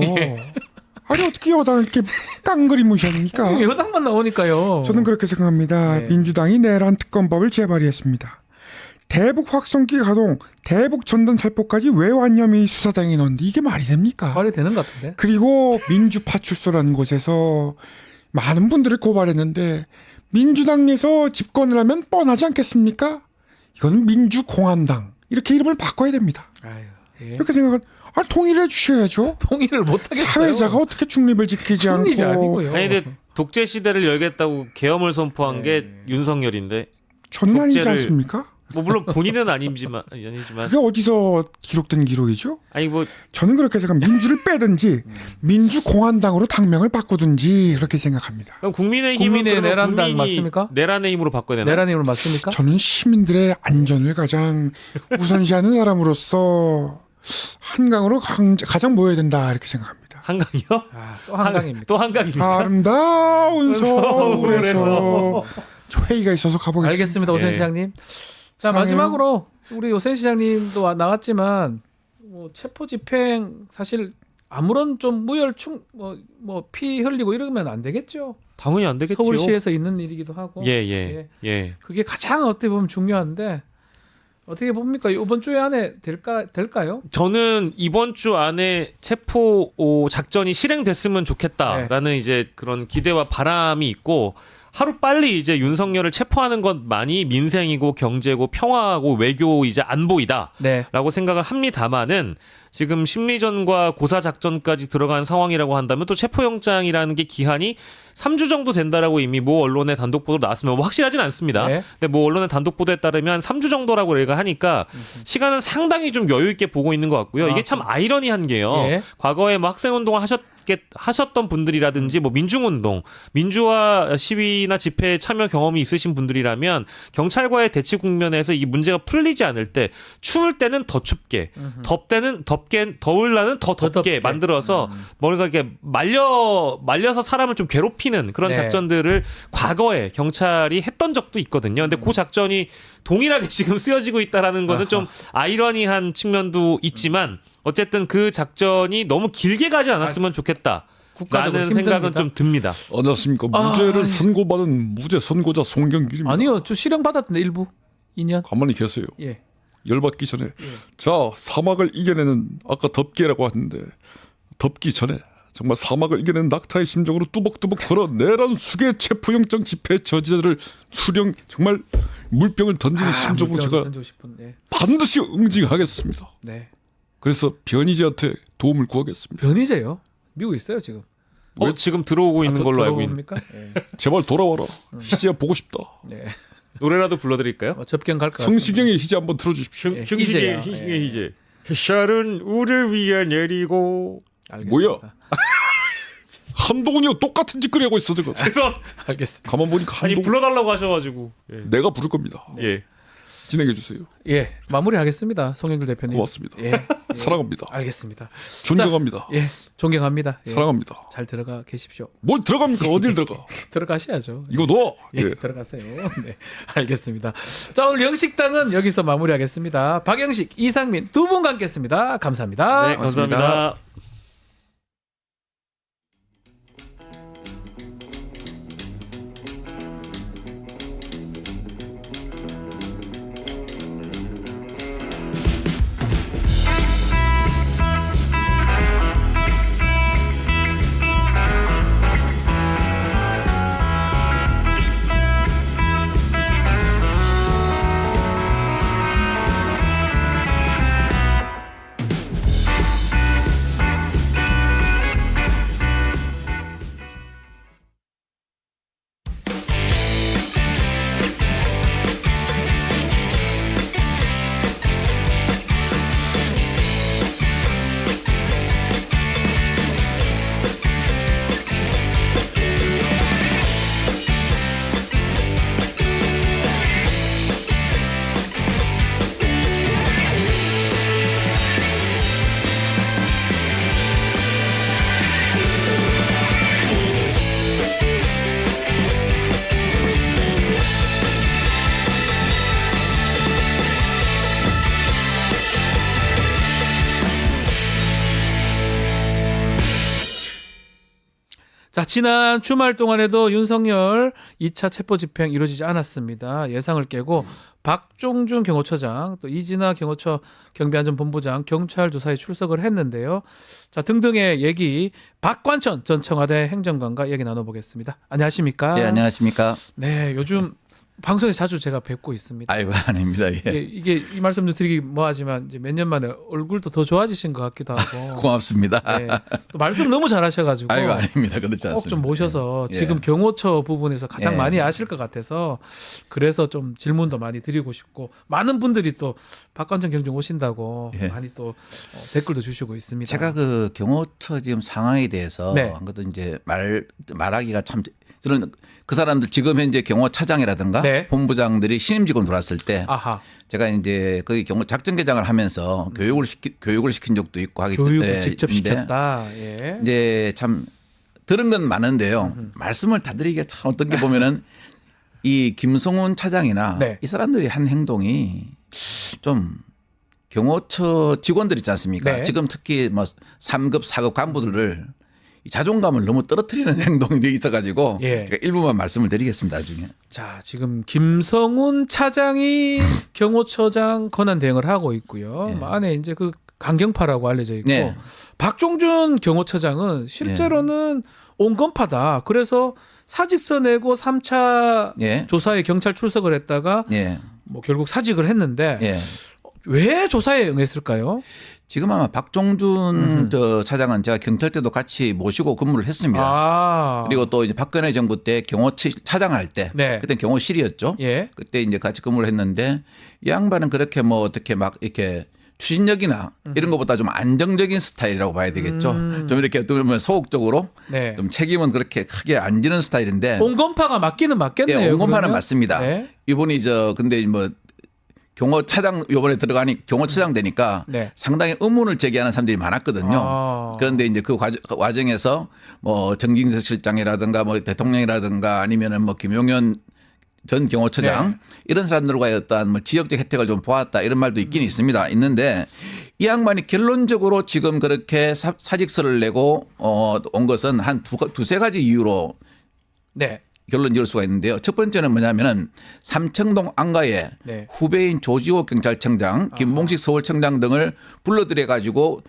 아니 어떻게 여당을 이렇게 깡그리 무시합니까? 여당만 나오니까요. 저는 그렇게 생각합니다. 네. 민주당이 내란 특검법을 재발의했습니다. 대북 확성기 가동, 대북 전단 살포까지 왜 완념이 수사당에 넣는데 이게 말이 됩니까? 말이 되는 것 같은데. 그리고 민주파출소라는 곳에서 많은 분들을 고발했는데 민주당 내에서 집권을 하면 뻔하지 않겠습니까? 이건 민주공화당 이렇게 이름을 바꿔야 됩니다. 아유, 예. 이렇게 생각은 통일해 주셔야죠. 통일을 못 하겠어요. 사회자가 어떻게 중립을 지키지 중립이 않고 아니고요. 아니 근데 독재 시대를 열겠다고 계엄을 선포한 게 윤석열인데 저는 아니지 독재를- 않습니까? 뭐 물론 본인은 아니지만 그게 어디서 기록된 기록이죠? 아니 뭐 저는 그렇게 생각합니다. 민주를 빼든지 민주공화당으로 당명을 바꾸든지 그렇게 생각합니다. 그럼 국민의힘은 국민의 그러면 내란당 국민이 맞습니까? 내란의 힘으로 바꿔야 되나? 내란임을 맞습니까? 저는 시민들의 안전을 가장 우선시하는 사람으로서 한강으로 가장 모여야 된다 이렇게 생각합니다. 한강이요? 또 한강입니다. 또 한강입니까? 아름다운 서울에서 서울에서. 회의가 있어서 가보겠습니다. 알겠습니다, 오세훈 예. 시장님. 자, 사랑해요. 마지막으로 우리 오세훈 시장님도 나왔지만 뭐 체포 집행 사실 아무런 좀 무혈충 뭐 피 흘리고 이러면 안 되겠죠. 당연히 안 되겠죠. 서울시에서 있는 일이기도 하고. 예. 그게 가장 어떻게 보면 중요한데 어떻게 봅니까? 이번 주에 안에 될까요? 저는 이번 주 안에 체포 작전이 실행됐으면 좋겠다라는 이제 그런 기대와 바람이 있고 하루 빨리 이제 윤석열을 체포하는 것만이 민생이고 경제고 평화하고 외교이자 안보이다. 네. 라고 생각을 합니다만은 지금 심리전과 고사 작전까지 들어간 상황이라고 한다면 또 체포영장이라는 게 기한이 3주 정도 된다라고 이미 모 언론의 단독 보도 나왔으면 확실하진 않습니다. 네. 근데 모 언론의 단독 보도에 따르면 3주 정도라고 얘가 하니까 시간을 상당히 좀 여유 있게 보고 있는 것 같고요. 이게 참 아이러니한 게요. 예. 과거에 뭐 학생운동을 하셨던 분들이라든지 뭐 민중운동, 민주화 시위나 집회에 참여 경험이 있으신 분들이라면 경찰과의 대치 국면에서 이 문제가 풀리지 않을 때 추울 때는 더 춥게, 더울 날은 더 덥게 덥게. 만들어서 뭔가 이렇게 말려서 사람을 좀 괴롭히는 그런 네. 작전들을 과거에 경찰이 했던 적도 있거든요. 근데 그 작전이 동일하게 지금 쓰여지고 있다라는 거는 좀 아이러니한 측면도 있지만 어쨌든 그 작전이 너무 길게 가지 않았으면 좋겠다. 국가적으로 라는 생각은 힘듭니다. 좀 듭니다. 안녕하십니까. 무죄를 선고받은 무죄 선고자 송경길입니다. 아니요, 저 실형 받았던데 일부 2년. 가만히 계세요. 예. 열받기 전에 자 사막을 이겨내는 아까 덥기라고 하는데 덥기 전에 정말 사막을 이겨내는 낙타의 심정으로 뚜벅뚜벅 걸어 내란 수계 체포영장 집회 저지자들을 수령 정말 물병을 던지는 심정으로 제가 던지고 싶은. 네. 반드시 응징하겠습니다. 네. 그래서 변희재한테 도움을 구하겠습니다. 변희재요? 미국 있어요 지금. 지금 들어오고 있는 걸로 알고 있는. 있습니까? 네. 제발 돌아와라. 희재야 보고 싶다. 네. 노래라도 불러드릴까요? 접견 갈까? 성시경의 희재 한번 들어주십시오. 예, 희재요. 희재. 햇살은 우리를 위해 내리고. 뭐야? 한동훈이랑 똑같은 짓거리 하고 있어 지금. 죄송합니다. 알겠습니다. 가만 보니까 아니 한동훈 불러달라고 하셔가지고. 예. 내가 부를 겁니다. 예. 진행해 주세요. 예, 마무리하겠습니다. 송영길 대표님. 고맙습니다. 예. 사랑합니다. 알겠습니다. 존경합니다. 예, 존경합니다. 예, 사랑합니다. 잘 들어가 계십시오. 뭘 들어갑니까? 어딜 들어가? 들어가셔야죠. 이거 너. 예, 예. 들어가세요. 네, 알겠습니다. 자, 오늘 영식당은 여기서 마무리하겠습니다. 박영식, 이상민 두 분과 함께했습니다. 감사합니다. 네, 감사합니다. 자, 지난 주말 동안에도 윤석열 2차 체포집행 이루어지지 않았습니다. 예상을 깨고 박종준 경호처장, 또 이진아 경호처 경비안전본부장 경찰 조사에 출석을 했는데요. 자, 등등의 얘기 박관천 전 청와대 행정관과 얘기 나눠보겠습니다. 안녕하십니까? 네, 안녕하십니까? 네, 요즘 방송에서 자주 제가 뵙고 있습니다. 아이고, 아닙니다. 예. 이게 이 말씀도 드리기 뭐하지만 이제 몇 년 만에 얼굴도 더 좋아지신 것 같기도 하고. 고맙습니다. 네, 또 말씀 너무 잘하셔가지고. 아이고, 아닙니다. 그렇지 않습니다. 꼭 좀 모셔서 예. 지금 경호처 부분에서 가장 예. 많이 아실 것 같아서 그래서 좀 질문도 많이 드리고 싶고 많은 분들이 또 박관천 경정 오신다고 예. 많이 또 댓글도 주시고 있습니다. 제가 그 경호처 지금 상황에 대해서 네. 한 것도 이제 말하기가 참 저는 그 사람들 지금 현재 경호차장이라든가 네. 본부장들이 신임 직원 들어왔을 때 아하, 제가 이제 거기 경호 작전계장을 하면서 교육을 시킨 적도 있고 하기 교육을 때문에 직접 있는데 시켰다. 예. 이제 참 들은 건 많은데요. 말씀을 다 드리기가 참 어떤 게 보면은 이 김성훈 차장이나 네. 이 사람들이 한 행동이 좀 경호처 직원들 있지 않습니까? 네. 지금 특히 뭐 3급, 4급 간부들을 이 자존감을 너무 떨어뜨리는 행동이 있어가지고 예. 제가 일부만 말씀을 드리겠습니다. 나중에. 자, 지금 김성훈 차장이 경호처장 권한 대행을 하고 있고요. 예. 뭐 안에 이제 그 강경파라고 알려져 있고 네. 박종준 경호처장은 실제로는 온건파다. 그래서 사직서 내고 3차 예. 조사에 경찰 출석을 했다가 예. 뭐 결국 사직을 했는데 예. 왜 조사에 응했을까요? 지금 아마 박종준 저 차장은 제가 경찰 때도 같이 모시고 근무를 했습니다. 아, 그리고 또 이제 박근혜 정부 때 차장할 때 네. 그때 경호실이었죠. 예. 그때 이제 같이 근무를 했는데 이 양반은 그렇게 뭐 어떻게 막 이렇게 추진력이나 이런 것보다 좀 안정적인 스타일이라고 봐야 되겠죠. 좀 이렇게 어떻게 보면 소극적으로 네. 좀 책임은 그렇게 크게 안 지는 스타일인데 온건파가 맞기는 맞겠네요. 예, 온건파는 그러면? 맞습니다. 네. 이분이 근데 뭐 경호차장 요번에 들어가니 경호처장 되니까 네. 상당히 의문을 제기하는 사람들이 많았거든요. 아. 그런데 이제 그 과정에서 뭐 정진석 실장이라든가 뭐 대통령이라든가 아니면은 뭐 김용현 전 경호처장 네. 이런 사람들과의 어떤 뭐 지역적 혜택을 좀 보았다 이런 말도 있긴 있는데 이 양반이 결론적으로 지금 그렇게 사직서를 내고 온 것은 한 두세 가지 이유로 네. 결론 지을 수가 있는데요. 첫 번째는 뭐냐면은 삼청동 안가에 네. 후배인 조지호 경찰청장, 김봉식 서울청장 등을 불러들여 가지고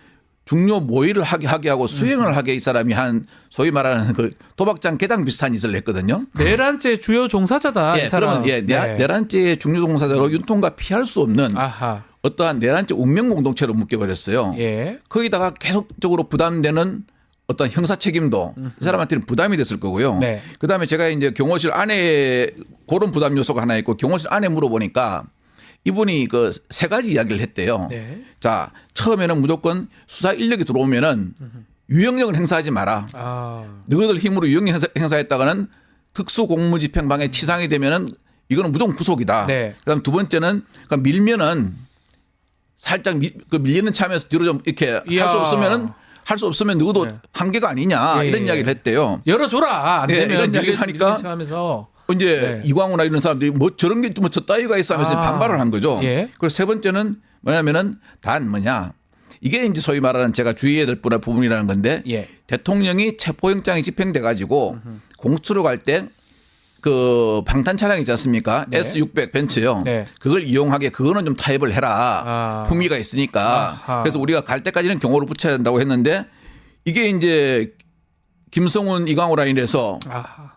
중요 모의를 하게 하고 수행을 하게 이 사람이 한 소위 말하는 그 도박장 개당 비슷한 짓을 했거든요. 내란죄 주요 종사자다. 예, 이 사람. 그러면 내란죄의 중요 종사자로 윤통과 피할 수 없는 아하. 어떠한 내란죄 운명 공동체로 묶여버렸어요. 예. 거기다가 계속적으로 부담되는 어떤 형사 책임도 이 사람한테는 부담이 됐을 거고요. 네. 그다음에 제가 이제 경호실 안에 그런 부담 요소가 하나 있고 경호실 안에 물어보니까 이분이 그 세 가지 이야기를 했대요. 네. 자, 처음에는 무조건 수사 인력이 들어오면은 유형력을 행사하지 마라. 아. 너희들 힘으로 유형 행사했다가는 특수공무집행방해 치상이 되면은 이거는 무조건 구속이다. 네. 그다음 두 번째는 그러니까 밀면은 살짝 밀리는 참에서 뒤로 좀 이렇게 할 수 없으면 누구도 네. 한계가 아니냐 예, 이런 예. 이야기를 했대요. 열어줘라. 안 예, 되면 이런 이야기를 하니까 하면서 이제 네. 이광우나 이런 사람들이 뭐 저런 게 뭐 저 따위가 있어 하면서 반발을 한 거죠. 예. 그리고 세 번째는 뭐냐면은 단 뭐냐. 이게 이제 소위 말하는 제가 주의해야 될 부분이라는 건데 예. 대통령이 체포영장이 집행돼 가지고 공수처로 갈 때 그 방탄 차량 있지 않습니까? 네. S600 벤츠요. 네. 그걸 이용하게 그거는 좀 타협을 해라. 품위가 있으니까. 아하. 그래서 우리가 갈 때까지는 경호를 붙여야 된다고 했는데 이게 이제 김성훈 이광호 라인에서 아하.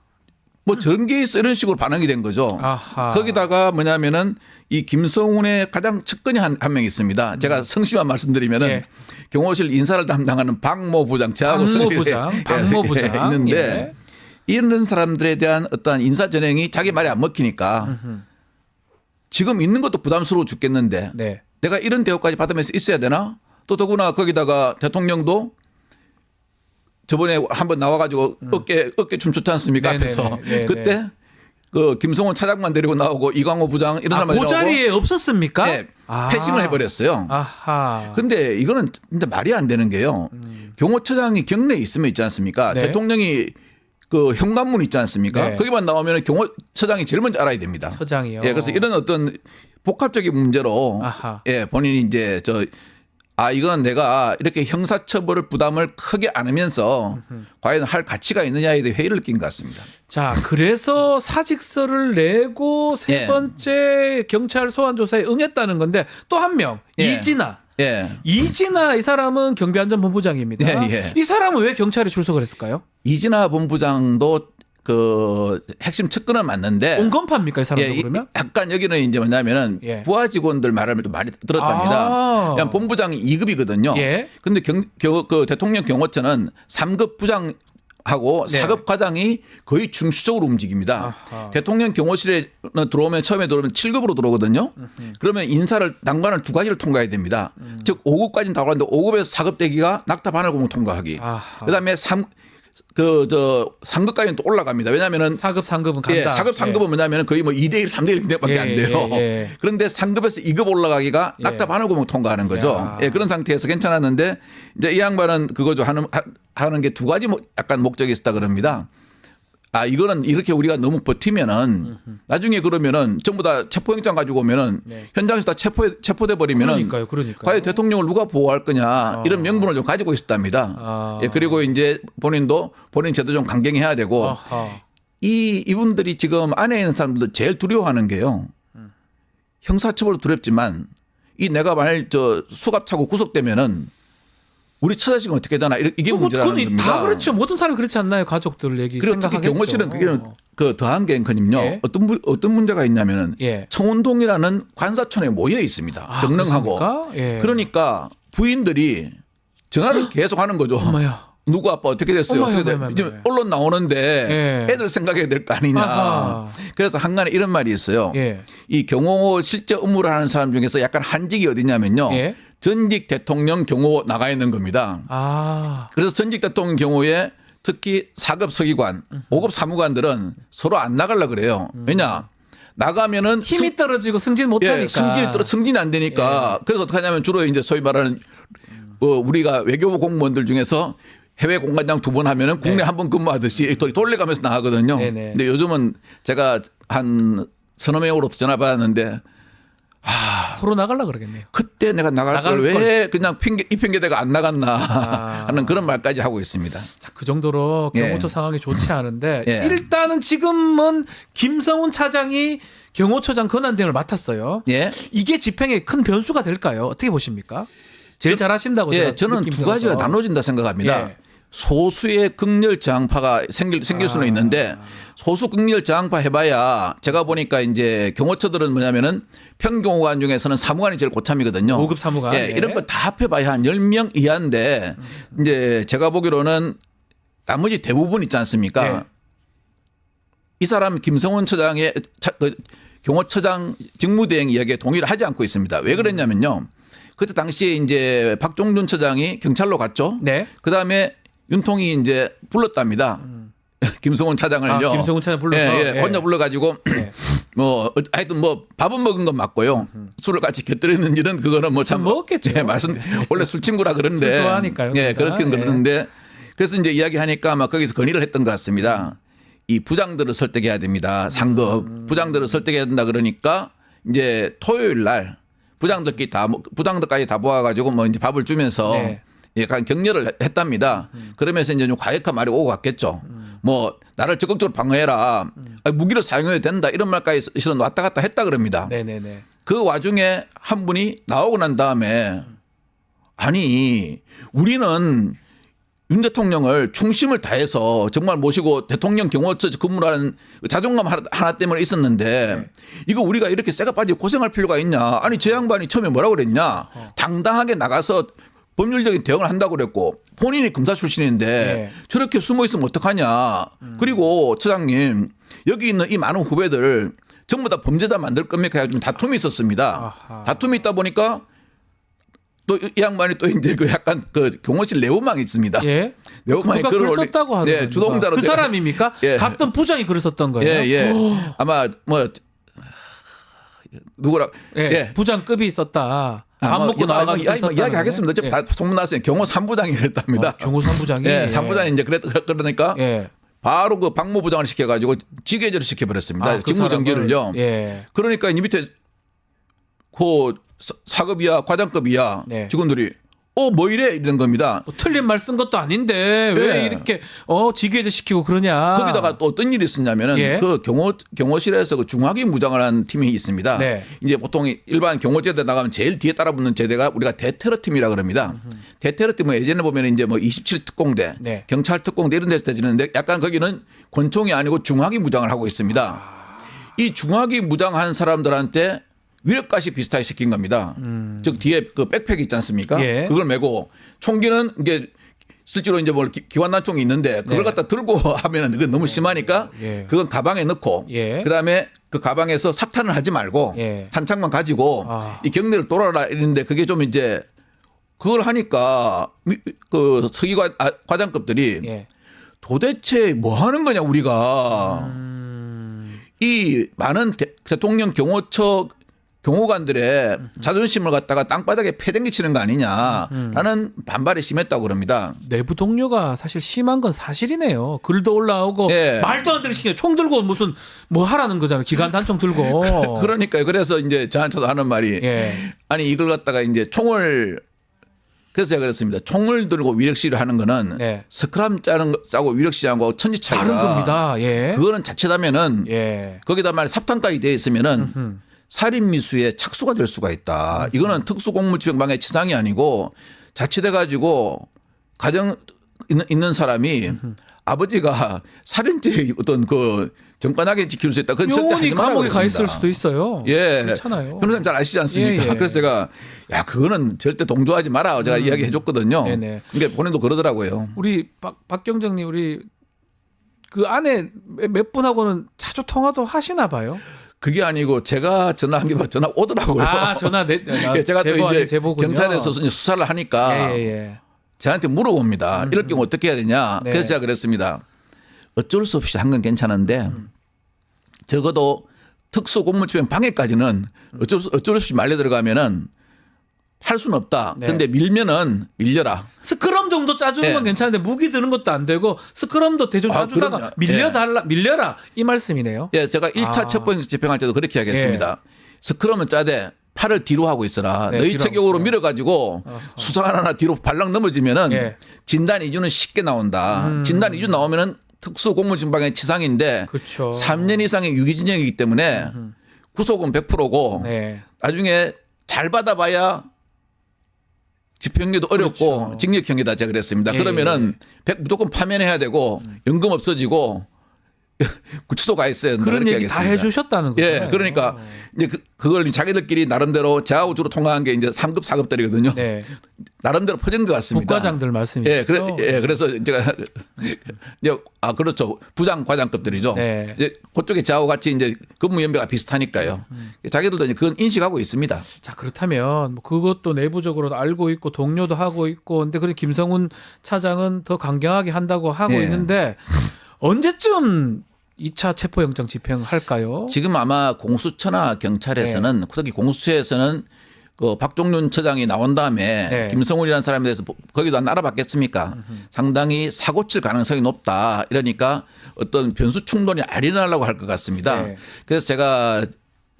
뭐 저런 게 있어 이런 식으로 반응이 된 거죠. 아하. 거기다가 뭐냐면은 이 김성훈의 가장 측근이 한 명 있습니다. 제가 성심한 말씀드리면은 예. 경호실 인사를 담당하는 박모 부장, 저하고 박모 부장 있는데 예. 이런 사람들에 대한 어떤 인사 전형이 자기 말이 안 먹히니까 지금 있는 것도 부담스러워 죽겠는데 네. 내가 이런 대우까지 받으면서 있어야 되나? 또 더구나 거기다가 대통령도 저번에 한번 나와가지고 어깨 춤췄지 않습니까? 네네네. 앞에서 네네. 그때 그 김성훈 차장만 데리고 나오고 이광호 부장 이런 사람만 그 자리에 없었습니까? 네, 패싱을 해버렸어요. 아하. 근데 이거는 진짜 말이 안 되는 게요. 경호처장이 경내에 있으면 있지 않습니까? 네. 대통령이 그 현관문 있지 않습니까? 네. 거기만 나오면 경호처장이 제일 먼저 알아야 됩니다. 처장이요. 예, 그래서 이런 어떤 복합적인 문제로 아하. 예, 본인이 이제 이건 내가 이렇게 형사처벌을 부담을 크게 안으면서 과연 할 가치가 있느냐에 대해 회의를 낀 것 같습니다. 자, 그래서 사직서를 내고 세 예. 번째 경찰 소환 조사에 응했다는 건데 또 한 명 예. 이진아. 예. 이진아 이 사람은 경비안전본부장입니다. 예, 예. 이 사람은 왜 경찰에 출석을 했을까요? 이진아 본부장도 그 핵심 측근은 맞는데 온건파입니까 이 사람도 예, 그러면? 약간 여기는 이제 뭐냐면은 예. 부하 직원들 말을 좀 많이 들었답니다. 그냥 본부장이 2급이거든요. 예. 근데 그 대통령 경호처는 3급 부장하고 네. 4급 과장이 거의 중수적으로 움직입니다. 아하. 대통령 경호실에 처음에 들어오면 7급으로 들어오거든요. 그러면 인사를 난관을 두 가지를 통과해야 됩니다. 즉 5급까지는 다 가는데 5급에서 4급 대기가 낙타 반을 공을 통과하기. 아하. 그다음에 3급까지는 또 올라갑니다. 왜냐하면은 4급, 3급은 간다. 예, 4급, 3급은 뭐냐면 거의 뭐 2대1, 3대1 정도밖에 안 돼요. 예, 예. 그런데 3급에서 2급 올라가기가 예. 낙타 반을 구멍 통과하는 거죠. 야. 예, 그런 상태에서 괜찮았는데 이제 이 양반은 그거죠. 하는 게 두 가지 약간 목적이 있었다 그럽니다. 이거는 이렇게 우리가 너무 버티면은 나중에 그러면은 전부 다 체포영장 가지고 오면은 네. 현장에서 다 체포돼 버리면은 그러니까요. 과연 대통령을 누가 보호할 거냐 이런 명분을 좀 가지고 있었답니다. 예, 그리고 이제 본인도 본인 제도 좀 강경해야 되고 아하. 이분들이 지금 안에 있는 사람들도 제일 두려워하는 게요. 형사처벌도 두렵지만 내가 만일 수갑차고 구속되면은 우리 처자식은 어떻게 되나 이게 문제라는 겁니다. 다 그렇죠. 모든 사람이 그렇지 않나요? 가족들 얘기 그리고 특히 생각하겠죠. 경호실은 그게 그 더한 게 앵커님요. 예. 어떤 문제가 있냐면은 예. 청운동이라는 관사촌에 모여 있습니다. 정릉하고. 그렇습니까? 예. 그러니까 부인들이 전화를 계속 하는 거죠. 엄마야. 누구 아빠 어떻게 됐어요? 어머야, 어떻게 어머야, 지금 어머야. 언론 나오는데 예. 애들 생각해야 될 거 아니냐. 아하. 그래서 한간에 이런 말이 있어요. 예. 이 경호 실제 업무를 하는 사람 중에서 약간 한직이 어디냐면요. 예. 전직 대통령 경호 나가 있는 겁니다. 그래서 전직 대통령 경호에 특히 4급 서기관, 5급 사무관들은 서로 안 나가려고 그래요. 왜냐? 나가면은 힘이 떨어지고 승진 못 하니까. 승진이 안 되니까. 그래서 어떻게 하냐면 주로 이제 소위 말하는 우리가 외교부 공무원들 중에서 해외 공관장 2번 하면은 국내 네. 한 번 근무하듯이 돌려가면서 나가거든요. 네네. 근데 요즘은 제가 한 서너 명으로부터 전화 받았는데 서로 나가려고 그러겠네요. 그때 내가 나갈 걸 왜 그냥 이 핑계대가 안 나갔나 하는 그런 말까지 하고 있습니다. 자, 그 정도로 경호처 예. 상황이 좋지 않은데 예. 일단은 지금은 김성훈 차장이 경호처장 권한대행을 맡았어요. 예. 이게 집행에 큰 변수가 될까요? 어떻게 보십니까? 제일 잘하신다고 제가 저는 느낌 두 가지가 들어서. 나눠진다 생각합니다. 예. 소수의 극렬 저항파가 생길 수는 있는데 소수 극렬 저항파 해봐야 제가 보니까 이제 경호처들은 뭐냐면은 평경호관 중에서는 사무관이 제일 고참이거든요. 5급 사무관. 예, 예. 이런 거 다 합해봐야 한 10명 이하인데 이제 제가 보기로는 나머지 대부분 있지 않습니까? 예. 이 사람 김성훈 처장의 경호처장 직무대행 이야기에 동의를 하지 않고 있습니다. 왜 그랬냐면요. 그때 당시에 이제 박종준 처장이 경찰로 갔죠. 네. 그 다음에 윤통이 이제 불렀답니다. 김성훈 차장을요. 김성훈 차장 불러서 혼자 불러가지고 예. 뭐 하여튼 뭐 밥은 먹은 건 맞고요. 술을 같이 곁들였는지는 그거는 뭐 참 먹었겠죠. 예, 말씀 원래 술 친구라 그런데 술 좋아하니까요, 예, 그러니까. 그렇긴 예. 그러는데 그래서 이제 이야기하니까 막 거기서 건의를 했던 것 같습니다. 이 부장들을 설득해야 됩니다. 상급 부장들을 설득해야 된다 그러니까 이제 토요일 날 부장들까지 다 모아가지고 뭐 이제 밥을 주면서 네. 약간 격려를 했답니다. 그러면서 이제 좀 과격한 말이 오고 갔겠죠. 뭐 나를 적극적으로 방어해라. 아니, 무기를 사용해도 된다. 이런 말까지 실은 왔다 갔다 했다 그럽니다. 네네네. 그 와중에 한 분이 나오고 난 다음에 아니 우리는 윤 대통령을 충심을 다해서 정말 모시고 대통령 경호처 근무라는 자존감 하나 때문에 있었는데 이거 우리가 이렇게 쇠가 빠지고 고생할 필요가 있냐. 아니 저 양반이 처음에 뭐라고 그랬냐. 당당하게 나가서 법률적인 대응을 한다고 그랬고 본인이 검사 출신인데 네. 저렇게 숨어 있으면 어떡하냐. 그리고 처장님 여기 있는 이 많은 후배들 전부 다 범죄자 만들 겁니까? 좀 다툼이 있었습니다. 아하. 다툼이 있다 보니까 또 이 양반이 또 이제 그 약간 그 경호실 내부망이 있습니다. 예. 내부망이 누가 글을 썼다고 하더라고요. 네, 주동자로 그 사람입니까? 예. 갔던 부장이 글을 썼던 거예요. 예, 예. 아마 뭐 누구라 예. 예. 부장급이 있었다. 밥 먹고 나와가지고 이야기하겠습니다. 예. 다 소문 났어요. 경호 3부장이 그랬답니다. 경호 3부장이. 예, 3부장이 이제 그러니까 예. 바로 그 박무부장을 시켜가지고 직위해제를 시켜버렸습니다. 그 직무정지를요. 사람을. 예. 그러니까 이 밑에 그 사급이야 과장급이야 네. 직원들이 뭐 이래 이런 겁니다. 뭐 틀린 말 쓴 것도 아닌데 왜 예. 이렇게 직위해제 시키고 그러냐. 거기다가 또 어떤 일이 있었냐면은 예. 그 경호실에서 그 중화기 무장을 하는 팀이 있습니다. 네. 이제 보통 일반 경호제대 나가면 제일 뒤에 따라붙는 제대가 우리가 대테러 팀이라 그럽니다. 대테러 팀은 예전에 보면 이제 뭐 27특공대, 네. 경찰 특공대 이런 데서 되지는데 약간 거기는 권총이 아니고 중화기 무장을 하고 있습니다. 이 중화기 무장한 사람들한테 위력가시 비슷하게 시킨 겁니다. 즉 뒤에 그 백팩 있지 않습니까? 예. 그걸 메고 총기는 이게 실제로 이제 뭐 기관단총이 있는데 그걸 네. 갖다 들고 하면은 그건 너무 심하니까 예. 그건 가방에 넣고 예. 그다음에 그 가방에서 삽탄을 하지 말고 예. 탄창만 가지고 아. 이 경내를 돌아라 이랬는데 그게 좀 이제 그걸 하니까 그 서기 과장급들이 예. 도대체 뭐 하는 거냐 우리가 이 많은 대통령 경호처 경호관들의 자존심을 갖다가 땅바닥에 패댕기 치는 거 아니냐라는 반발이 심했다고 그럽니다. 내부 동료가 사실 심한 건 사실이네요. 글도 올라오고 예. 말도 안 되는 시키냐. 총 들고 무슨 뭐 하라는 거잖아요. 기관 단총 들고. 그러니까요. 그래서 이제 저한테도 하는 말이 예. 아니 이걸 갖다가 이제 총을 그래서 제가 그랬습니다. 총을 들고 위력시위를 하는 거는 네. 스크람 짜고 위력시위하고 천지차이다. 다른 겁니다. 예. 그거는 자칫하면은 예. 거기다 말 삽탄까지 돼 있으면은 살인 미수의 착수가 될 수가 있다. 이거는 특수공무집행방해 치상이 아니고 자칫해 가지고 가정 있는 사람이 아버지가 살인죄 어떤 그 정관하게 지킬 수 있다. 그건 절대 영원히 하지 말라고 감옥에 가 있을 그랬습니다. 수도 있어요. 예. 그렇잖아요. 변호사님 잘 아시지 않습니까? 예, 예. 그래서 제가 야 그거는 절대 동조하지 마라. 제가 이야기해 줬거든요. 네네. 그러니까 본인도 그러더라고요. 우리 박경정님 우리 그 아내 몇 분하고는 자주 통화도 하시나 봐요. 그게 아니고 제가 전화한 게 전화 오더라고요. 아 전화 예, 제가 또 이제 제보군요. 경찰에서 이제 수사를 하니까 예. 저한테 물어봅니다. 이럴 경우 어떻게 해야 되냐. 네. 그래서 제가 그랬습니다. 어쩔 수 없이 한 건 괜찮은데 적어도 특수공무집행 방해까지는 어쩔 수 없이 말려 들어가면은 할 수는 없다. 네. 그런데 밀면은 밀려라. 스크럼 정도 짜주는 예. 건 괜찮은데 무기 드는 것도 안 되고 스크럼도 대충 짜주다가 그럼요. 밀려라 이 말씀이네요. 예, 제가 1차 첫 번째 집행할 때도 그렇게 하겠습니다. 스크럼은 짜되 팔을 뒤로 하고 있어라. 네, 너희 뒤로 체격으로 하고 있어요. 밀어가지고 수상한 하나 뒤로 발랑 넘어지면은 예. 진단 이주는 쉽게 나온다. 진단 이주 나오면은 특수공무집행방해 치상인데 그렇죠. 3년 이상의 유기징역이기 때문에 구속은 100%고 네. 나중에 잘 받아봐야 집행유예도 어렵고 그렇죠. 징역형이다 제가 그랬습니다. 예, 그러면은 무조건 파면해야 되고 연금 없어지고 구치소 가 있어야 된다. 그런 그렇게 얘기 다 하겠습니다. 해주셨다는 거죠. 예, 그러니까 이제 그걸 자기들끼리 나름대로 저하고 주로 통화한 게 이제 3급 4급들이거든요. 네. 나름대로 퍼진 것 같습니다. 국과장들 말씀이시죠. 예, 그래서 제가 이제 그렇죠. 부장 과장급들이죠. 네. 이제 그쪽에 저하고 같이 이제 근무 연배가 비슷하니까요. 자기들도 이제 그건 인식하고 있습니다. 자 그렇다면 뭐 그것도 내부적으로 알고 있고 동료도 하고 있고 근데 그래 김성훈 차장은 더 강경하게 한다고 하고 예. 있는데 언제쯤 2차 체포영장 집행할까요? 지금 아마 공수처나 경찰에서는 특히 공수처에서는 그 박종륜 처장이 나온 다음에 네. 김성훈이라는 사람에 대해서 거기도 안 알아봤겠습니까? 상당히 사고 칠 가능성이 높다. 이러니까 어떤 변수 충돌이 안 일어나려고 할 것 같습니다. 네. 그래서 제가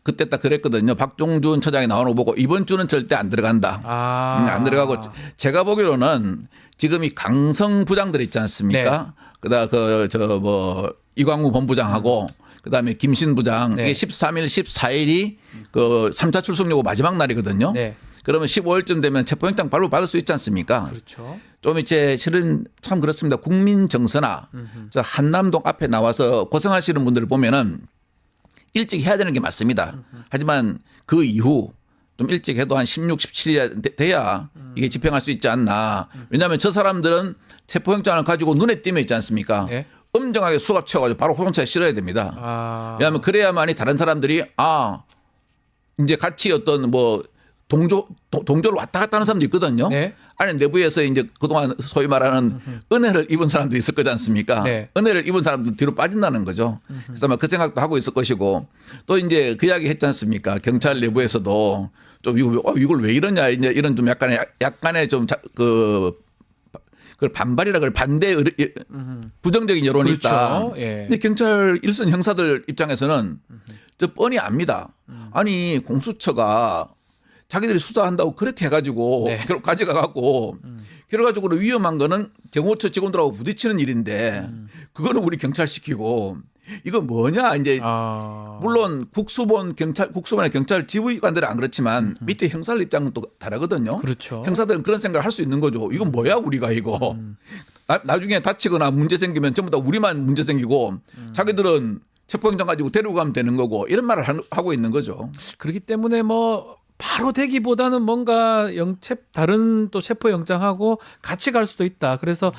그때 딱 그랬거든요. 박종준 처장이 나오는 거 보고 이번 주는 절대 안 들어간다. 안 들어가고 제가 보기로는 지금 이 강성 부장들 있지 않습니까? 그다음 이광우 본부장하고 그다음에 김신 부장 네. 이게 13일, 14일이 그 3차 출석 요구 마지막 날이거든요. 네. 그러면 15일쯤 되면 체포영장 발부 받을 수 있지 않습니까? 그렇죠. 좀 이제 실은 참 그렇습니다. 국민 정서나 저 한남동 앞에 나와서 고생하시는 분들을 보면은 일찍 해야 되는 게 맞습니다. 하지만 그 이후 좀 일찍 해도 한 16, 17일이 돼야 이게 집행할 수 있지 않나. 왜냐하면 저 사람들은 체포영장을 가지고 눈에 띄면 있지 않습니까? 네. 엄정하게 수갑 채워가지고 바로 호송차에 실어야 됩니다. 왜냐하면 그래야만이 다른 사람들이 이제 같이 어떤 뭐 동조를 왔다 갔다 하는 사람도 있거든요. 네. 아니 내부에서 이제 그동안 소위 말하는 은혜를 입은 사람도 있을 거지 않습니까? 네. 은혜를 입은 사람도 뒤로 빠진다는 거죠. 그래서 아마 그 생각도 하고 있을 것이고 또 이제 그 이야기 했지 않습니까? 경찰 내부에서도 좀 이걸 왜 이러냐 이제 이런 좀 약간의 좀 그걸 반발이라 그럴 반대 부정적인 여론이 그렇죠. 있다. 예. 근데 경찰 일선 형사들 입장에서는 저 뻔히 압니다. 아니 공수처가 자기들이 수사한다고 그렇게 해가지고 네. 결국 가져가갖고 그래가지고 위험한 거는 경호처 직원들하고 부딪히는 일인데 그거는 우리 경찰 시키고 이거 뭐냐 이제 물론 국수본의 경찰 지휘관들은 안 그렇지만 밑에 형사들 입장은 또 다르거든요. 그렇죠. 형사들은 그런 생각을 할 수 있는 거죠. 이건 뭐야 우리가 이거 나중에 다치거나 문제 생기면 전부 다 우리만 문제 생기고 자기들은 체포영장 가지고 데리고 가면 되는 거고 이런 말을 하고 있는 거죠. 그렇기 때문에 뭐 바로 되기보다는 뭔가 다른 또 체포영장하고 같이 갈 수도 있다. 그래서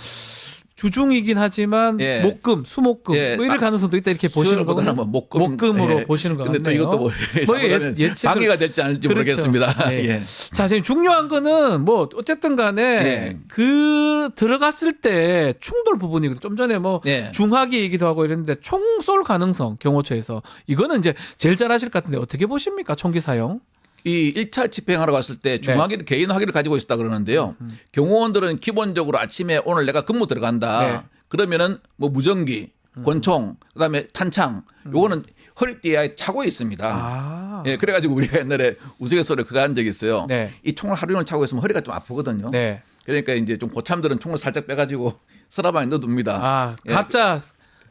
주중이긴 하지만 예. 목금, 수목금 예. 뭐 이럴 가능성도 있다 이렇게 보시는 거구나. 뭐 목금으로 예. 보시는 거 근데 같네요. 또 이것도 예측을- 방해가 될지 않을지 그렇죠. 모르겠습니다. 예. 예. 자, 지금 중요한 거는 뭐 어쨌든 간에 예. 그 들어갔을 때 충돌 부분이거든요. 좀 전에 뭐 예. 중하기 얘기도 하고 이랬는데 총 쏠 가능성 경호처에서 이거는 이제 제일 잘 아실 것 같은데 어떻게 보십니까? 총기 사용? 이 1차 집행하러 갔을 때 중화기를 개인 화기를 가지고 있었다 그러는데요. 경호원들은 기본적으로 아침에 오늘 내가 근무 들어간다. 네. 그러면은 뭐 무전기, 권총, 그다음에 탄창 요거는 허리띠에 차고 있습니다. 예, 그래가지고 우리가 옛날에 우스갯소리를 그거 한 적이 있어요. 네. 이 총을 하루 종일 차고 있으면 허리가 좀 아프거든요. 네. 그러니까 이제 좀 고참들은 총을 살짝 빼가지고 서랍 안에 넣어둡니다. 예. 가짜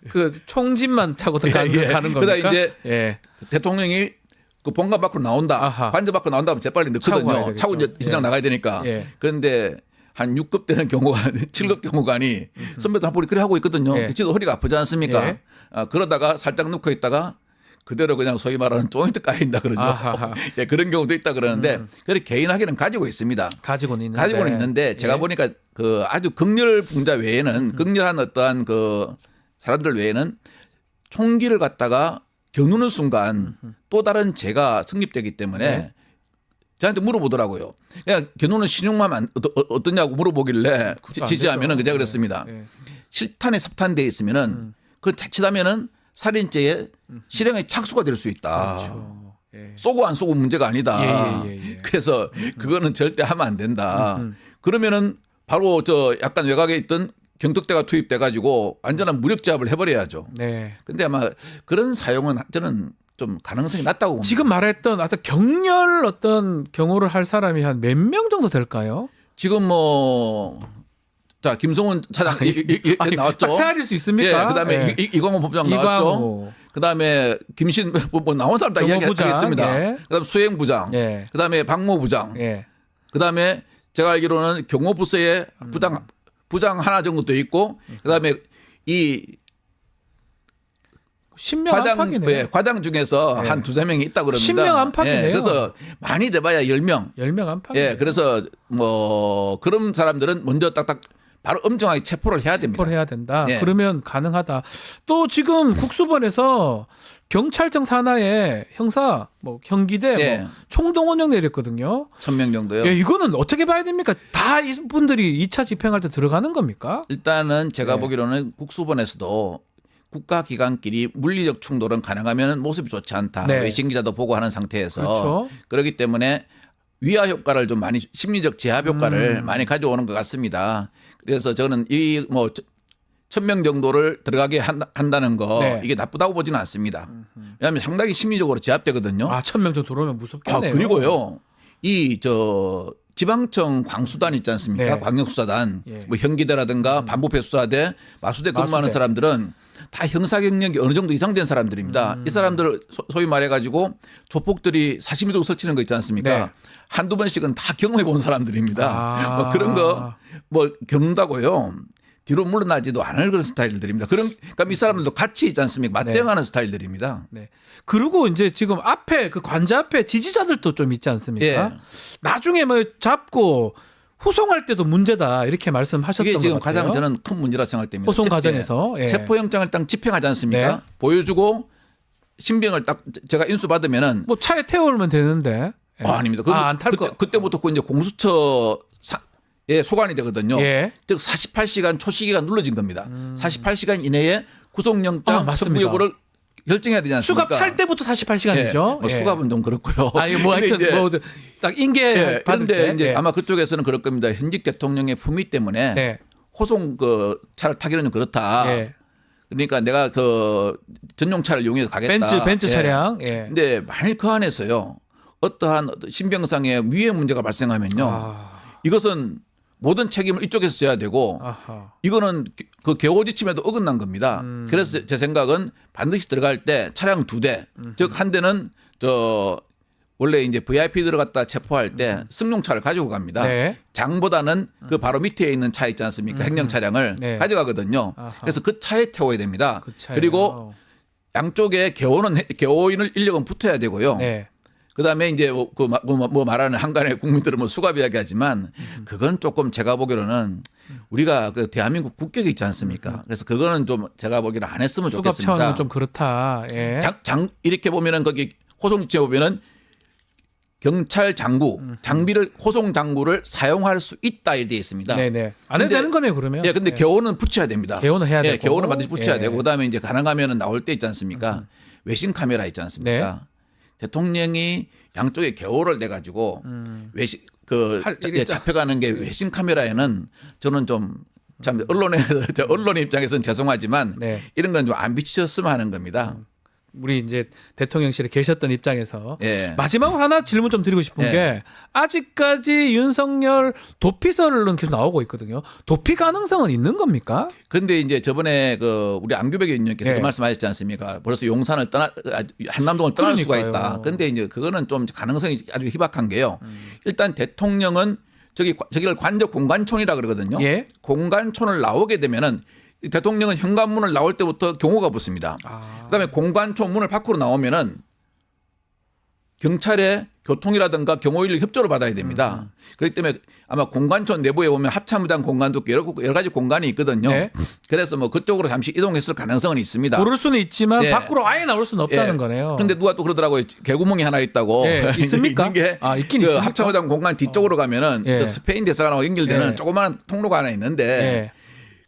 그 총집만 차고 가는 겁니까? 그다음 이제 예. 대통령이 그 본관 밖으로 나온다. 아하. 관저 밖으로 나온다면 재빨리 차고 가야 넣거든요. 되겠죠. 차고 이제 현장 예. 나가야 되니까. 예. 그런데 한 6급 되는 경호관, 7급 경호관이 선배도 한 분이 그래 하고 있거든요. 예. 지도 허리가 아프지 않습니까? 예. 그러다가 살짝 넣고 있다가 그대로 그냥 소위 말하는 조인트 까인다 그러죠. 아하하. 예, 그런 경우도 있다 그러는데 그렇게 개인 학위는 가지고 있습니다. 가지고는 있는데 제가 예. 보니까 그 아주 극렬 분자 외에는 극렬한 어떠한 그 사람들 외에는 총기를 갖다가 겨누는 순간 또 다른 죄가 성립되기 때문에 네. 저한테 물어보더라고요. 그냥 겨누는 신용만 어떠냐고 물어보길래 그것도 안 지지하면은 되죠. 제가 그랬습니다. 예. 실탄에 삽탄돼 있으면은 그 자칫하면은 살인죄의 실형의 착수가 될 수 있다. 그렇죠. 예. 쏘고 안 쏘고 문제가 아니다. 예. 그래서 그거는 절대 하면 안 된다. 그러면은 바로 저 약간 외곽에 있던 경특대가 투입돼 가지고 완전한 무력 제압을 해버려야죠. 네. 근데 아마 그런 사용은 저는 좀 가능성이 낮다고 봅니다. 지금 말했던 아주 격렬 어떤 경호를 할 사람이 한 몇 명 정도 될까요? 지금 자 김성훈 차장 아니, 나왔죠. 딱 세알일 수 있습니까? 예, 그다음에 예. 이광호 법장 나왔죠. 이광호. 그다음에 김신 뭐 나온 사람 다 경호부장, 이야기하겠습니다. 예. 그다음 수행부장, 예. 그다음에 박모부장, 예. 그다음에 제가 알기로는 경호부서에 부장 하나 정도 돼 있고 그다음에 이 10명 안팎이네요. 과장 중에서 예. 한 두세 명이 있다고 그럽니다. 10명 안팎이네요. 예, 그래서 많이 돼봐야 10명. 10명 안팎. 예, 그래서 뭐 그런 사람들은 먼저 딱딱 바로 엄정하게 체포를 해야 됩니다. 체포를 해야 된다. 예. 그러면 가능하다. 또 지금 국수본에서 경찰청 산하에 형사, 뭐 형기대, 예. 뭐 총동원령 내렸거든요. 1000명 정도요. 예, 이거는 어떻게 봐야 됩니까? 다 이분들이 2차 집행할 때 들어가는 겁니까? 일단은 제가 예. 보기로는 국수본에서도 국가기관끼리 물리적 충돌은 가능하면 모습이 좋지 않다. 네. 외신 기자도 보고 하는 상태에서 그렇죠. 그렇기 때문에 위화 효과를 좀 많이 심리적 제압 효과를 많이 가져오는 것 같습니다. 그래서 저는 이 뭐 1,000명 정도를 들어가게 한다는 거 네. 이게 나쁘다고 보지는 않습니다. 왜냐하면 상당히 심리적으로 제압되거든요. 아, 1,000명 정도 들어오면 무섭겠네요. 그리고요. 이 지방청 광수단 있지 않습니까? 네. 광역수사단, 예. 뭐 현기대라든가 반부패 수사대, 마수대 근무하는 마수대. 사람들은 다 형사 경력이 어느 정도 이상 된 사람들입니다. 이 사람들 소위 말해가지고 조폭들이 40m 설치는 거 있지 않습니까? 네. 한두 번씩은 다 경험해 본 사람들입니다. 아. 뭐 그런 거 뭐 겪는다고요. 뒤로 물러나지도 않을 그런 스타일들입니다. 그러니까 이 사람들도 같이 있지 않습니까? 맞대응하는 스타일들입니다. 네. 그리고 이제 지금 앞에 그 관저 앞에 지지자들도 좀 있지 않습니까? 예. 나중에 뭐 잡고 후송할 때도 문제다 이렇게 말씀하셨던 이게 지금 것 같아요. 가장 저는 큰 문제라 생각됩니다. 호송 과정에서. 예. 체포영장을 딱 집행하지 않습니까? 네. 보여주고 신병을 딱 제가 인수받으면은 뭐 차에 태워오면 되는데. 예. 아닙니다. 안 탈 거. 그때부터 이제 공수처에 소관이 되거든요. 예. 즉 48시간 초시기가 눌러진 겁니다. 48시간 이내에 구속영장 맞습니다. 청구 여부를 결정해야 되지 않습니까? 수갑 찰 때부터 48시간이죠. 뭐 수갑은 좀 그렇고요. 아니 뭐 근데 하여튼 이제 뭐딱 인계 예, 받을 그런데 때. 이제 예. 아마 그쪽에서는 그럴 겁니다. 현직 대통령의 품위 때문에 네. 호송 그 차를 타기는 좀 그렇다. 예. 그러니까 내가 그 전용차를 이용해서 가겠다. 벤츠 예. 차량. 예. 근데 만일 그 안에서요 어떠한 신병상의 위해 문제가 발생하면요 아. 이것은 모든 책임을 이쪽에서 져야 되고 아하. 이거는 그 개호지침에도 어긋난 겁니다. 그래서 제 생각은 반드시 들어갈 때 차량 2대, 즉 한 대는 원래 이제 VIP 들어갔다 체포할 때 승용차를 가지고 갑니다. 네. 장보다는 그 바로 밑에 있는 차 있지 않습니까? 행령 차량을 네. 가져가거든요. 아하. 그래서 그 차에 태워야 됩니다. 그 차예요. 그리고 양쪽에 개호인을 인력은 붙어야 되고요. 네. 그다음에 이제 뭐 말하는 한간의 국민들은 뭐 수갑 이야기하지만 그건 조금 제가 보기로는 우리가 그 대한민국 국격이 있지 않습니까? 그래서 그거는 좀 제가 보기로는 안 했으면 수갑 좋겠습니다. 차원은 좀 그렇다. 예. 이렇게 보면은 거기 호송지에 보면은 경찰 장비를 호송 장구를 사용할 수 있다 이렇게 돼 있습니다. 네네. 안 해도 근데- 되는 거네요 그러면. 예, 근데 개호는 붙여야 됩니다. 개호는 해야 예, 되고. 개호는 반드시 붙여야 예. 되고 그다음에 이제 가능하면은 나올 때 있지 않습니까? 외신 카메라 있지 않습니까? 대통령이 양쪽에 개호를 내 가지고 외신 잡혀가는 게 외신 카메라에는 저는 좀 참 언론의 입장에서는 죄송하지만 네. 이런 건 좀 안 비치셨으면 하는 겁니다. 우리 이제 대통령실에 계셨던 입장에서 예. 마지막으로 하나 질문 좀 드리고 싶은 예. 게 아직까지 윤석열 도피설은 계속 나오고 있거든요. 도피 가능성은 있는 겁니까? 근데 이제 저번에 그 우리 안규백 의원님께서 예. 그 말씀하셨지 않습니까? 벌써 용산을 한남동을 떠날 수가 그러니까요. 있다. 근데 이제 그거는 좀 가능성이 아주 희박한 게요. 일단 대통령은 저기를 관적 공관촌이라 그러거든요. 예. 공관촌을 나오게 되면은 이 대통령은 현관문을 나올 때부터 경호가 붙습니다. 그다음에 공관촌 문을 밖으로 나오면은 경찰의 교통이라든가 경호인력 협조를 받아야 됩니다. 그렇기 때문에 아마 공관촌 내부에 보면 합참의당 공간도 여러 가지 공간이 있거든요. 네. 그래서 뭐 그쪽으로 잠시 이동했을 가능성은 있습니다. 그럴 수는 있지만 예. 밖으로 아예 나올 수는 없다는 거네요. 그런데 누가 또 그러더라고요. 개구멍이 하나 있다고. 예, 있습니까? 있는 게 아, 있긴 그 있습니까? 합참의당 공간 뒤쪽으로 가면은 예. 그 스페인 대사관하고 연결되는 예. 조그마한 통로가 하나 있는데 예.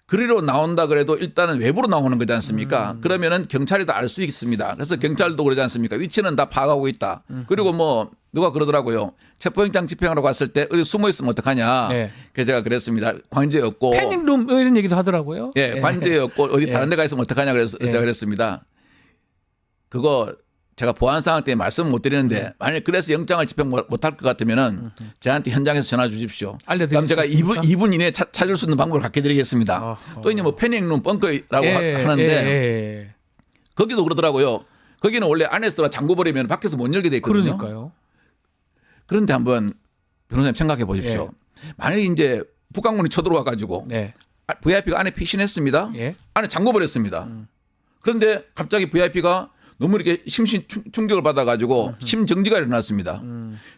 그리로 나온다 그래도 일단은 외부로 나오는 거지 않습니까? 그러면은 경찰이 다 알 수 있습니다. 그래서 경찰도 그러지 않습니까? 위치는 다 파악하고 있다. 그리고 뭐 누가 그러더라고요. 체포영장 집행하러 갔을 때 어디 숨어 있으면 어떡하냐. 네. 그래서 제가 그랬습니다. 관제였고. 패닉룸 이런 얘기도 하더라고요. 예, 관제였고 어디 예. 다른 데 가 있으면 어떡하냐 그래서 예. 제가 그랬습니다. 그거 제가 보안 상황 때문에 말씀 못 드리는데 만약 그래서 영장을 집행 못할 것 같으면은 저한테 현장에서 전화 주십시오. 알려드릴 그럼 제가 수 있습니까? 2분 이내에 찾을 수 있는 방법을 갖게 드리겠습니다. 어허. 또 이제 뭐 패닉룸 벙커라고 예, 하는데 예. 거기도 그러더라고요. 거기는 원래 안에서 들어가 잠궈 버리면 밖에서 못 열게 돼 있거든요. 그러니까요. 그런데 한번 변호사님 생각해 보십시오. 만약 이제 북강문이 쳐들어와 가지고 네. VIP가 안에 피신했습니다. 예. 안에 잠궈 버렸습니다. 그런데 갑자기 VIP가 너무 이렇게 심신 충격을 받아가지고 심정지가 일어났습니다.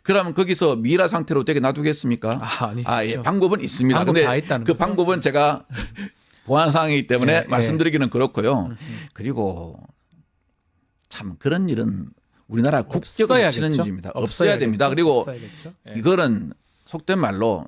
그러면 거기서 미라 상태로 되게 놔두겠습니까? 아니죠. 예, 방법은 있습니다. 방법 다 근데 있다는 그 거죠? 방법은 제가 보안 상황이기 때문에 예, 말씀드리기는 그렇고요. 그리고 참 그런 일은 우리나라 국격을 치는 없어야겠죠? 일입니다. 없어야 됩니다. 없어야겠죠? 그리고 없어야겠죠? 예. 이거는 속된 말로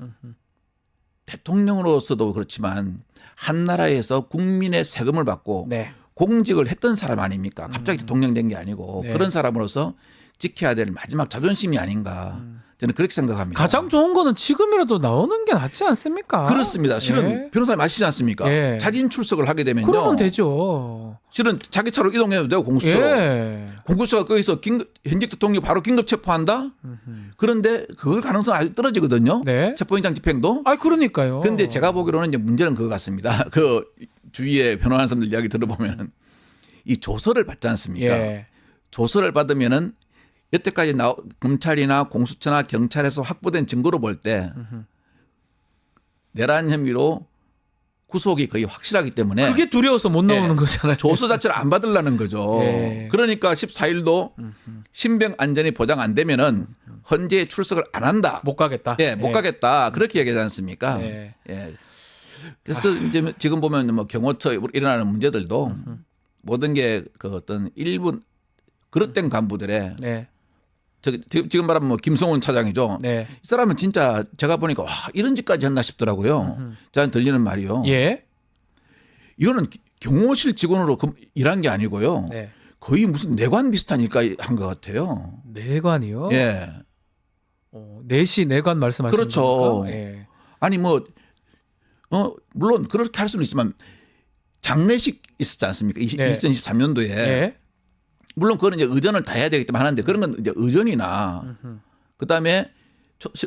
대통령으로서도 그렇지만 한 나라에서 국민의 세금을 받고 네. 공직을 했던 사람 아닙니까? 갑자기 대통령 된 게 아니고 네. 그런 사람으로서 지켜야 될 마지막 자존심이 아닌가. 저는 그렇게 생각합니다. 가장 좋은 거는 지금이라도 나오는 게 낫지 않습니까? 그렇습니다. 실은 예. 변호사님 아시지 않습니까? 예. 자진 출석을 하게 되면요. 그러면 되죠. 실은 자기 차로 이동해도 되고 공수처로. 예. 공수처가 거기서 현직 대통령 바로 긴급 체포한다? 그런데 그걸 가능성이 아주 떨어지거든요. 네. 체포영장 집행도. 아, 그러니까요. 근데 제가 보기로는 이제 문제는 그거 같습니다. 그 주위에 변호하는 사람들 이야기 들어보면 이 조서를 받지 않습니까? 예. 조서를 받으면은 여태까지 검찰이나 공수처나 경찰에서 확보된 증거로 볼 때 내란 혐의로 구속이 거의 확실하기 때문에 그게 두려워서 못 나오는 예. 거잖아요. 조서 자체를 안 받으려는 거죠. 예. 그러니까 14일도 신병 안전이 보장 안 되면은 헌재에 출석을 안 한다. 못 가겠다. 예, 못 가겠다. 그렇게 얘기하지 않습니까? 예. 예. 그래서 이제 지금 보면 뭐 경호처 일어나는 문제들도 모든 게 그 어떤 일부 그릇된 간부들의 네. 지금 말하면 뭐 김성훈 차장이죠. 네. 이 사람은 진짜 제가 보니까 와 이런 짓까지 했나 싶더라고요. 저한테 들리는 말이요. 예. 이거는 경호실 직원으로 일한 게 아니고요. 네. 거의 무슨 내관 비슷한 일까지 한 것 같아요. 내관이요? 예. 내시 내관 말씀하시는 그렇죠. 겁니까? 예. 아니 뭐 물론 그렇게 할 수는 있지만 장례식 있었지 않습니까? 네. 2023년도에 예. 물론 그거는 이제 의전을 다 해야 되기 때문에 하는데 그런 건 이제 의전이나 그다음에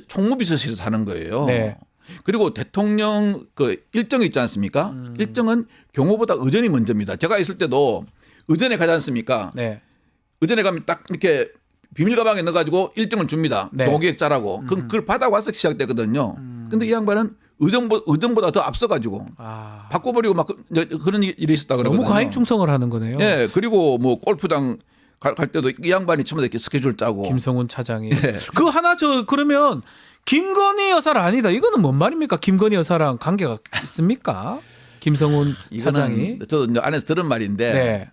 총무비서실에서 하는 거예요. 네. 그리고 대통령 그 일정이 있지 않습니까? 일정은 경호보다 의전이 먼저입니다. 제가 있을 때도 의전에 가지 않습니까? 네. 의전에 가면 딱 이렇게 비밀 가방에 넣어가지고 일정을 줍니다. 네. 경호기획자라고. 그럼 그걸 받아와서 시작되거든요. 근데 이 양반은 의전보다 더 앞서가지고 아. 바꿔버리고 막 그런 일이 있었다 그러거든요. 너무 과잉 충성을 하는 거네요. 예, 그리고 뭐 골프장 갈 때도 이 양반이 처음에 이렇게 스케줄 짜고. 김성훈 차장이. 예. 그 하나 그러면 김건희 여사가 아니다. 이거는 뭔 말입니까? 김건희 여사랑 관계가 있습니까? 김성훈 차장이. 이거는 저도 이제 안에서 들은 말인데 네.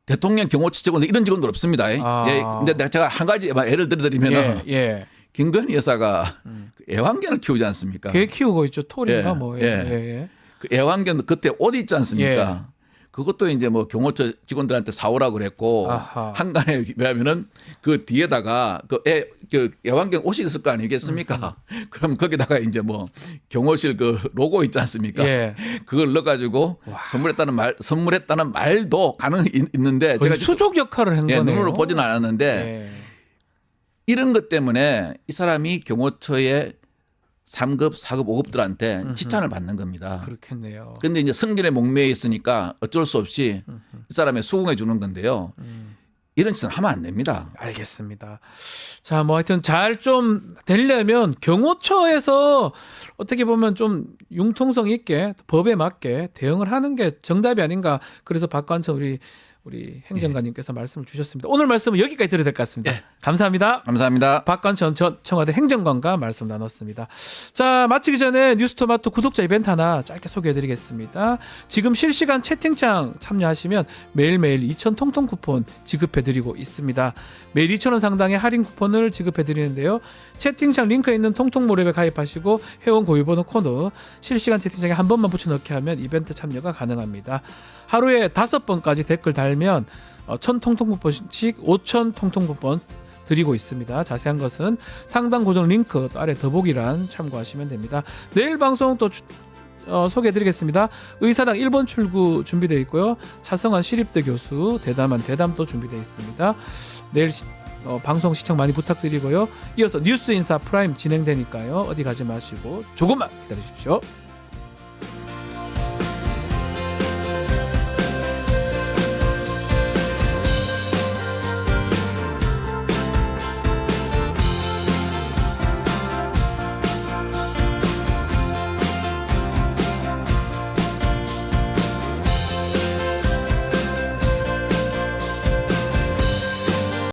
대통령 경호처 직원들 이런 직원들 없습니다. 아. 예, 근데 제가 한 가지 예를 들어드리면은 예. 예. 김건희 여사가 그 애완견을 키우지 않습니까? 개 키우고 있죠. 토리가 예, 뭐. 예. 예. 그 애완견 그때 옷 있지 않습니까? 그것도 이제 뭐 경호처 직원들한테 사오라고 그랬고 아하. 한간에 왜냐면은 그 뒤에다가 그 애완견 옷이 있을 거 아니겠습니까? 그럼 거기다가 이제 뭐 경호실 그 로고 있지 않습니까? 예. 그걸 넣어가지고 선물했다는 말도 가능 있는데 거의 제가 수족 역할을 한 예, 거네요. 눈으로 보지는 않았는데 예. 이런 것 때문에 이 사람이 경호처의 3급, 4급, 5급들한테 지탄을 받는 겁니다. 그렇겠네요. 근데 이제 승진에 목매여 있으니까 어쩔 수 없이 이 사람의 수긍해 주는 건데요. 이런 짓은 하면 안 됩니다. 알겠습니다. 자, 뭐 하여튼 잘 좀 되려면 경호처에서 어떻게 보면 좀 융통성 있게 법에 맞게 대응을 하는 게 정답이 아닌가. 그래서 박관천 우리 행정관님께서 말씀을 주셨습니다. 오늘 말씀은 여기까지 드려야 될 것 같습니다. 예. 감사합니다. 감사합니다. 박관천 전 청와대 행정관과 말씀 나눴습니다. 자, 마치기 전에 뉴스토마토 구독자 이벤트 하나 짧게 소개해드리겠습니다. 지금 실시간 채팅창 참여하시면 매일매일 2,000 통통 쿠폰 지급해드리고 있습니다. 매일 2,000원 상당의 할인 쿠폰을 지급해드리는데요. 채팅창 링크에 있는 통통모랩에 가입하시고 회원 고유번호 코너 실시간 채팅창에 한 번만 붙여넣기 하면 이벤트 참여가 가능합니다. 하루에 5번까지 댓글 달면 1,000 통통 쿠폰씩 5,000 통통 쿠폰 드리고 있습니다. 자세한 것은 상단 고정 링크 또 아래 더보기란 참고하시면 됩니다. 내일 방송 또 소개해드리겠습니다. 의사당 1번 출구 준비되어 있고요. 차성환 시립대 교수 대담한 대담도 준비되어 있습니다. 내일 방송 시청 많이 부탁드리고요. 이어서 뉴스인사 프라임 진행되니까요. 어디 가지 마시고 조금만 기다리십시오.